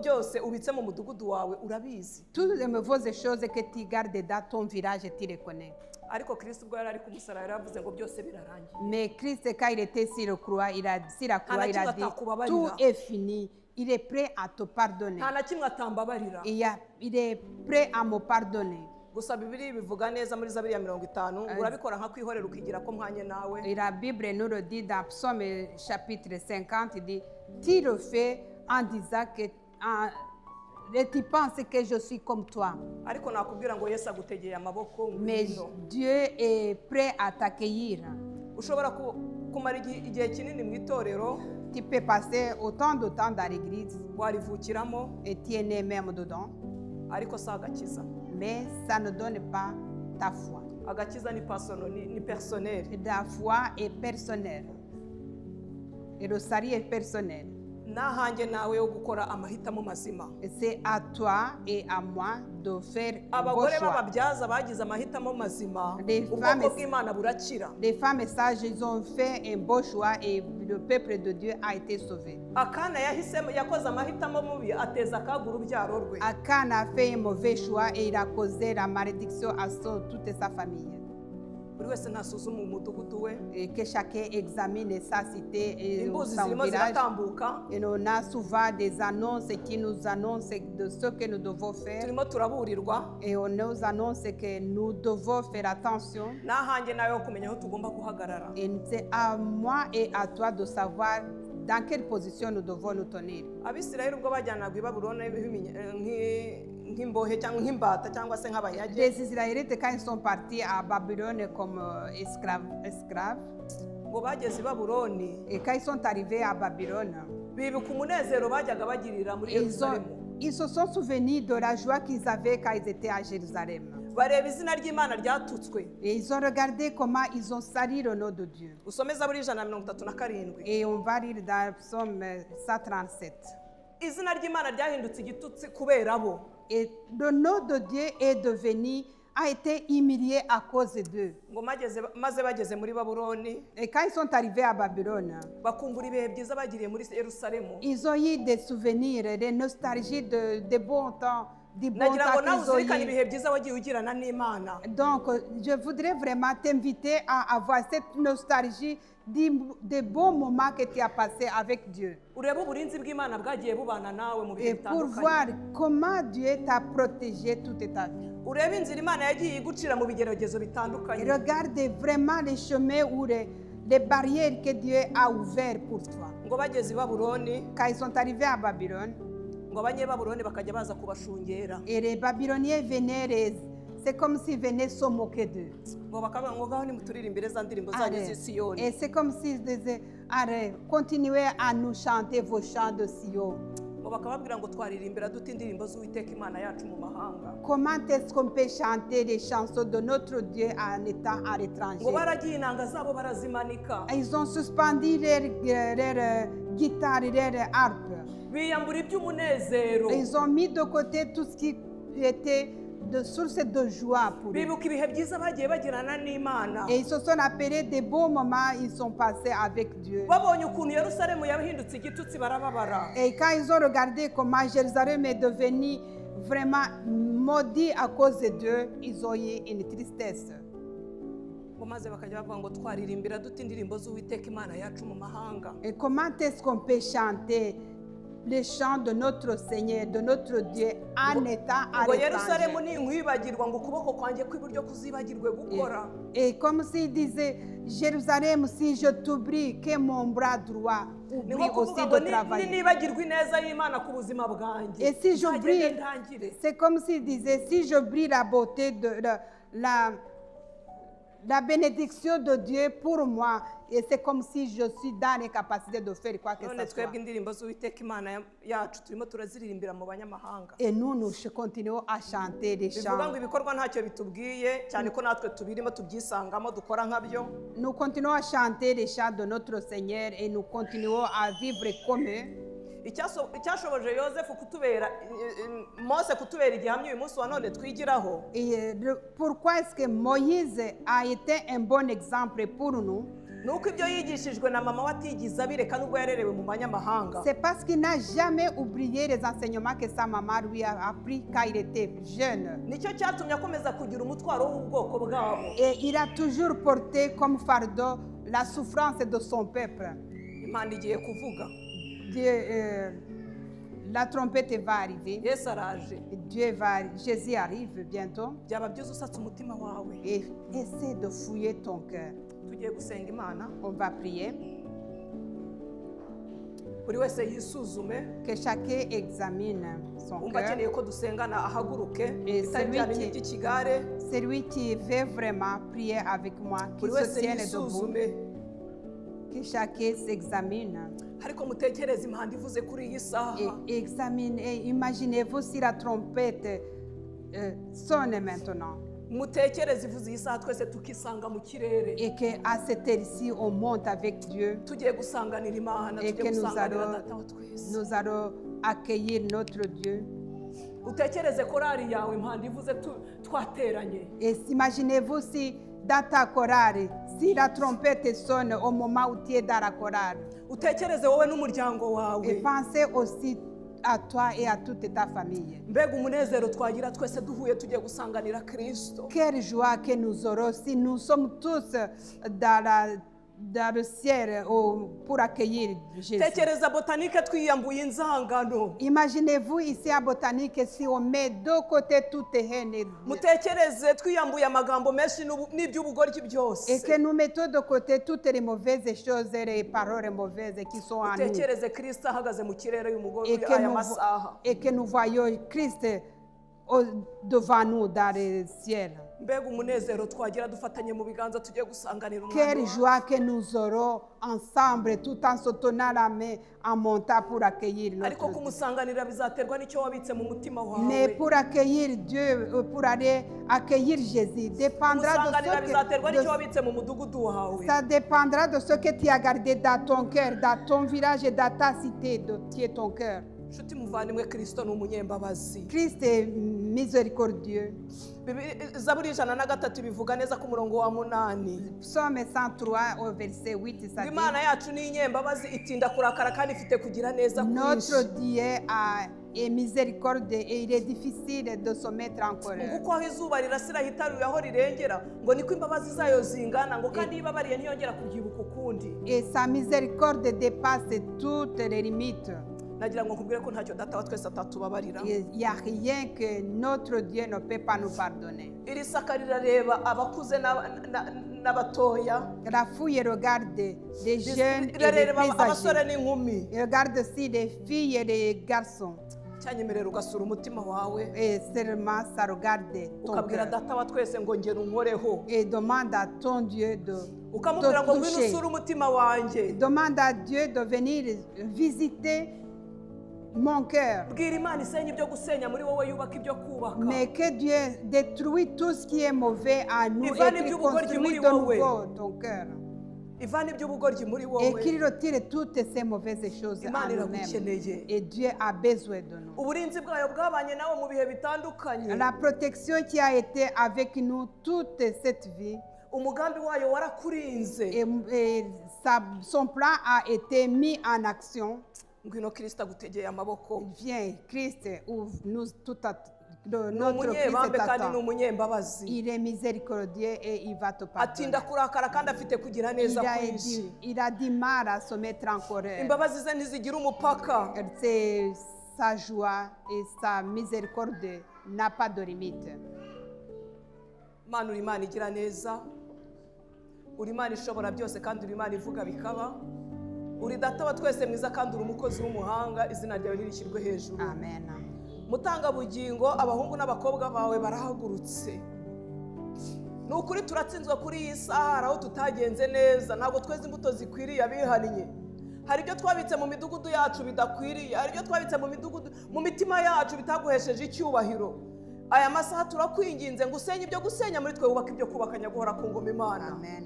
byose ubitse mu mudugudu wawe urabizi. Toutes les mauvaises choses que tu gardes dans ton village, tu les connais. Ariko Kristo ubwo yari ari ku musaraba yaravuze ngo byose birarangiye. Mais Christ, quand il était sur la croix, il a dit, tout est fini. Il est prêt à te pardonner. Nta na kimwe atambabarira. Il est prêt à me pardonner. Gusa Bibiliya bivuga neza muri Zaburi ya 50, urabikora nka kwihorera ukigira ko mwanye nawe. Et la Bible nous le dit dans Psaume chapitre 50, il dit, tu le fais en disant que tu penses que je suis comme toi. Ariko nakubwira ngo Yesu agutegeye amaboko Mais Dieu est prêt à t'accueillir. Ushobora kumara igihe kinini mu itorero, Tu peux passer autant de temps dans l'église warivukiramo, et tu es né même dedans, ariko si agakiza. mais ça ne donne pas ta foi. Agakiza ni personnel. La foi est personnelle. Et le salut est personnel. Nahanjye nawe yo gukora amahitamo mazima. Et c'est à toi et à moi de faire un bon Abagore choix. b'ababyaza bagize amahitamo mazima, Les ubwoko femmes- bw'Imana burakira. Les femmes sages, ils ont fait un beau choix et le peuple de Dieu a été sauvé. Akana yakoze amahitamo mubi ateza akaga urubyaro rwe. Akan a fait un mauvais choix et il a causé la malédiction à toute sa famille. Buri wese ntasuzuma umudugudu we. Et que chacun examine sa cité et Imbuzi son zirimo village. ziratambuka, Et on a souvent des annonces qui nous annoncent de ce que nous devons faire. turimo turaburirwa. Et on nous annonce que nous devons faire attention. Nahanjye nawe yo kumenya aho tugomba guhagarara. Et c'est à moi et à toi de savoir dans quelle position nous devons nous tenir. Abisirayeli ubwo bajyanaga i Babuloni nk'imbohe cyangwa nk'imbata cyangwa se nk'abayage, Les Israélites, quand ils sont partis à Babylone comme esclaves, ngo bageze i Babuloni et quand ils sont arrivés à Babylone, bibuka umunezero bajyaga bagirira muri Yerusalemu. ils se sont souvenus de la joie qu'ils avaient quand ils étaient à Jérusalem. Bareba izina ry'Imana ryatutswe. Et ils ont regardé comment ils ont sali le nom de Dieu. Usome Zaburi 137. Et on va lire dans Psaume 137. Izina ry'Imana ryahindutse igitutsi kubera bo. Et le nom de Dieu est devenu, a été humilié à cause d'eux. Ngo maze bageze muri Babuloni, Et quand ils sont arrivés à Babylone, bakumbura ibihe byiza bagiriye muri Yerusalemu. ils ont eu des souvenirs, des nostalgies de bons temps, du bon Nagira ngo temps nawe qu'ils ont uzirikane eu. ibihe byiza wagiye ugirana n'Imana. Donc, je voudrais vraiment t'inviter à avoir cette nostalgie des bons moments que tu as passés avec Dieu. Urebe uburinzi bw'Imana bwagiye bubana nawe mu bihe Et pour bitandukanye. voir comment Dieu t'a protégé toute ta vie. Urebe inzira Imana yagiye igucira mu bigeragezo Et bitandukanye. regarde vraiment les chemins ou les barrières que Dieu a ouvertes pour toi. Ngo bageze i Babuloni, Quand ils sont arrivés à Babylone, ngo abanyebabuloni bakajya baza kubashungera. et les Babyloniens venaient, c'est comme s'ils venaient se moquer d'eux. Ngo bakavuga ngo ngaho nimuturirimbire za ndirimbo zanyu Allez. z'i Siyoni. Et c'est comme s'ils disaient, allez, continuez à nous chanter vos chants de Sion. Ngo bakababwira ngo twaririmbira dute indirimbo z'Uwiteka Imana yacu mu mahanga. Comment est-ce qu'on peut chanter les chansons de notre Dieu en étant à Ngo l'étranger? baragiye inanga zabo barazimanika. Ils ont suspendu leur guitare et leur harpe. Biyambura iby'umunezero. Ils ont mis de côté tout ce qui était de source de joie pour eux. Bibuka ibihe byiza bagiye bagirana n'Imana. Et ils se sont appelés des beaux moments, ils sont passés avec Dieu. Babonye ukuntu Yerusalemu yahindutse igitutsi barababara. Et quand ils ont regardé comment Jérusalem est devenu vraiment maudit à cause de Dieu, ils ont eu une tristesse. Ngo maze bakajya bavuga ngo twaririmbira dute indirimbo z'Uwiteka Imana yacu mu mahanga. Et comment est-ce qu'on peut chanter les chants de notre Seigneur, de notre Dieu en étant à Ngo Yerusalemu l'étranger? ninkwibagirwa ngo ukuboko kwanjye kw'iburyo kuzibagirwe gukora. Et comme s'il disait, Jérusalem, si je t'oublie, que mon bras droit Ni oublie nko aussi kuvuga ngo de travailler. nibagirwa ineza y'Imana ku buzima bwanjye. Et si Ntagende j'oublie, ntangire. c'est comme s'il disait, si j'oublie la beauté la bénédiction de Dieu pour moi, et c'est comme si je suis dans l'incapacité de faire quoi que None ce soit. twebwe indirimbo z'Uwiteka Imana yacu turimo turaziririmbira mu banyamahanga. Et nous continuons à chanter des Bivuga ngo chants. ibikorwa ntacyo bitubwiye cyane ko natwe tubirimo tubyisangamo dukora nkabyo. Nous continuons à chanter les chants de notre Seigneur et nous continuons à vivre comme eux. Icyashoboje Yosefu kutubera Mose kutubera igihamya uyu munsi wa none twigiraho. Et pourquoi est-ce que Moïse a été un bon exemple pour nous? Nuko ibyo yigishijwe na mama watigize abireka nubwo yarerewe mu banyamahanga. C'est parce qu'il n'a jamais oublié les enseignements que sa maman lui a appris quand il était jeune. Nicyo cyatumye akomeza kugira umutwaro w'ubwoko bwabo. Et il a toujours porté comme fardeau la souffrance de son peuple. Impanda igiye kuvuga. La trompette va arriver. Yesu araje. Jésus arrive bientôt. Byaba byiza usatse umutima wawe. Et essaie de fouiller ton cœur. Tugiye gusenga Imana. On va prier. Buri wese yisuzume. Que chacun examine son Umva cœur. akeneye ko dusengana ahaguruke. Et Bitari bya bintu by'ikigare. Celui qui veut vraiment prier avec moi, qui Buri se wese tienne debout, yisuzume. que chacun s'examine. Ariko mutekereze impanda ivuze kuri iyi saha. Et examine, et imaginez-vous si la trompette sonne maintenant. Mutekereze ivuze iyi saha twese tukisanga mu kirere. Et qu'à cette heure-ci, on monte avec Dieu. Tugiye gusanganira Imana, Et tugiye que gusanganira Data wa twese. nous allons accueillir notre Dieu. Utekereze korari yawe impanda ivuze twateranye. Et imaginez-vous si dans ta chorale, si la trompette sonne au moment où tu es dans la chorale. Utekereze wowe n'umuryango Et wawe. pensez aussi à toi et à toute ta famille. Mbega umunezero twagira twese duhuye tugiye gusanganira Kristo. Quelle joie que nous aurons si nous sommes tous dans le ciel pour accueillir Jésus. Tekereza botanike twiyambuye inzangano. Imaginez-vous ici à Botanique si on met de côté toutes les haines Mutekereze twiyambuye amagambo menshi n'iby'ubugoryi byose. et que nous mettons de côté toutes les mauvaises choses et les paroles mauvaises qui sont en nous. Utekereze Kristo ahagaze mu kirere Et que, aya masaha. et que nous voyons Christ devant nous dans le ciel. Mbega umunezero twagira dufatanye mu biganza tugiye gusanganira Quelle umwana. joie que nous aurons ensemble tout en se tenant la main en montant pour accueillir notre Ariko Dieu. kumusanganira bizaterwa n'icyo wabitse mu mutima Mais wawe. pour accueillir Dieu, pour aller accueillir Jésus, dépendra Kumusanganira bizaterwa n'icyo de wabitse mu mudugudu wawe. ça dépendra de ce que tu as gardé dans ton cœur, dans ton village et dans ta cité, qui est ton cœur. Nshuti muvandimwe, Kristo ni umunyembabazi. Christ est miséricordieux. Zaburi 103 bivuga neza ku murongo wa 8. Psaume 103 au verset 8, ça dit, Imana yacu ni inyembabazi, itinda kurakara kandi ifite kugira neza notre kwinshi. Dieu est miséricordieux et il est difficile de se mettre en colère. Kuko aho izuba rirasira hitaruye aho rirengera, ngo niko imbabazi zayo zingana, ngo kandi ibabariye ntiyongera kubyibuka ukundi. Et sa miséricorde dépasse toutes les limites. Nagira ngo nkubwire ko ntacyo Data wa twese atatubabarira. Il n'y a rien que notre Dieu ne peut pas nous pardonner. Iri saka rirareba abakuze n'abatoya. La fouille regarde les jeunes et les Irareba plus abasore âgés. n'inkumi. Il regarde aussi les filles et les garçons. Cyanyemerera ugasura umutima wawe. Et seulement ça regarde ton Ukabwira cœur. Data wa twese ngo ngera unkoreho. Et demande à ton Dieu de Ukamubwira ngo te ngwino toucher. usure umutima wanjye. Demande à Dieu de venir visiter mon cœur. bwira imana isenya ibyo gusenya muri wowe yubaka ibyo kubaka Mais que Dieu détruit tout ce qui est mauvais à nous et Ivane qu'il iby'ubugoryi construit muri de wowe. nouveau ton cœur. ivana iby'ubugoryi muri Et wowe qu'il retire toutes ces mauvaises choses Imana à nous-mêmes. iragukeneye Et Dieu a besoin de nous. uburinzi bwayo bwabanye nawe mu bihe bitandukanye La protection qui a été avec nous toute cette vie, umugambi wayo warakurinze et son plan a été mis en action. ngwino kirisita agutegeye amaboko Viens, Christ ouvre nous tout ni notre umunyebambe Christ kandi ni t'attend. umunyembabazi Il est miséricordieux et il va te pardonner. atinda kurakara kandi afite kugira neza kwinshi Il a du mal à se mettre en colère. imbabazi ze ntizigira umupaka C'est sa joie et sa miséricorde n'a pas de limite. Mana uri Imana igira neza uri Imana ishobora byose kandi uri Imana ivuga bikaba uri data wa twese mwiza kandi uri umukozi w'umuhanga izina ryawe nirishyirwe hejuru Amen. mutangabugingo abahungu n'abakobwa bawe barahagurutse ni ukuri turatsinzwe kuri iyi saha hari aho tutagenze neza ntabwo tweze imbuto zikwiriye abihannye hari ibyo twabitse mu midugudu yacu bidakwiriye hari ibyo twabitse mu midugudu mu mitima yacu bitaguhesheje icyubahiro aya masaha turakwinginze ngo usenye ibyo gusenya muri twe wubaka ibyo kubaka nyaguhora ku ngoma Imana Amen.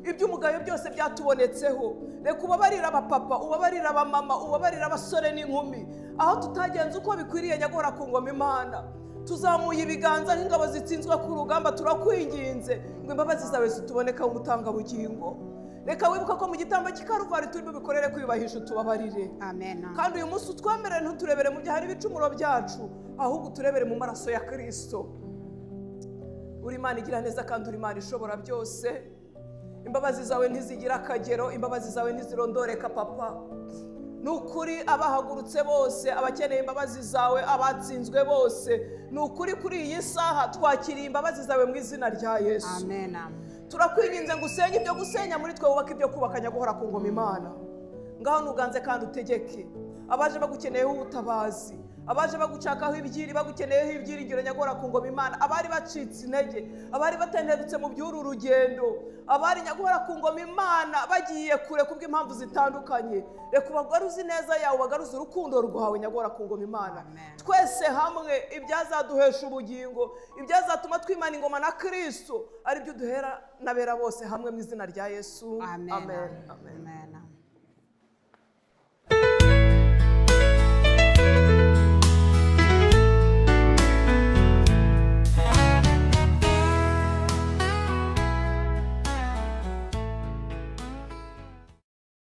iby'umugayo byose byatubonetseho reka ubabarira abapapa ubabarira abamama ubabarira abasore n'inkumi aho tutagenze uko bikwiriye nyaguhora ku ngoma Imana tuzamuye ibiganza nk'ingabo zitsinzwe ku rugamba turakwinginze ngo imbabazi zawe zituboneka umutangabugingo reka wibuka ko mu gitambo cy'ikaruvari turimo bikorere kwiyubahisha utubabarire Amen. kandi uyu munsi utwemerere ntuturebere mu byahari ibicumuro byacu ahubwo uturebere mu maraso ya Kristo uri Imana igira neza kandi uri Imana ishobora byose imbabazi zawe ntizigira akagero imbabazi zawe ntizirondoreka papa ni ukuri abahagurutse bose abakeneye imbabazi zawe abatsinzwe bose ni ukuri kuri iyi saha twakiriye imbabazi zawe mu izina rya Yesu Amen. turakwinginze ngo usenye ibyo gusenya muri twe wubaka ibyo kubaka nyaguhora ku ngoma Imana ngaho nuganze kandi utegeke abaje bagukeneyeho ubutabazi abaje bagucakaho ibyiri bagukeneyeho ibyiringiro nyagora ku ngoma Imana abari bacitse intege abari batendebutse mu by'uru rugendo abari nyagora ku ngoma Imana bagiye kure kubw'impamvu zitandukanye reka ubagaruze neza yawe ubagaruze urukundo rwawe nyagora ku ngoma Imana twese hamwe ibyazaduhesha ubugingo ibyazatuma twimana ingoma na Kristo ari byo duhera nabera bose hamwe mu izina rya Yesu Amen. amen Amen.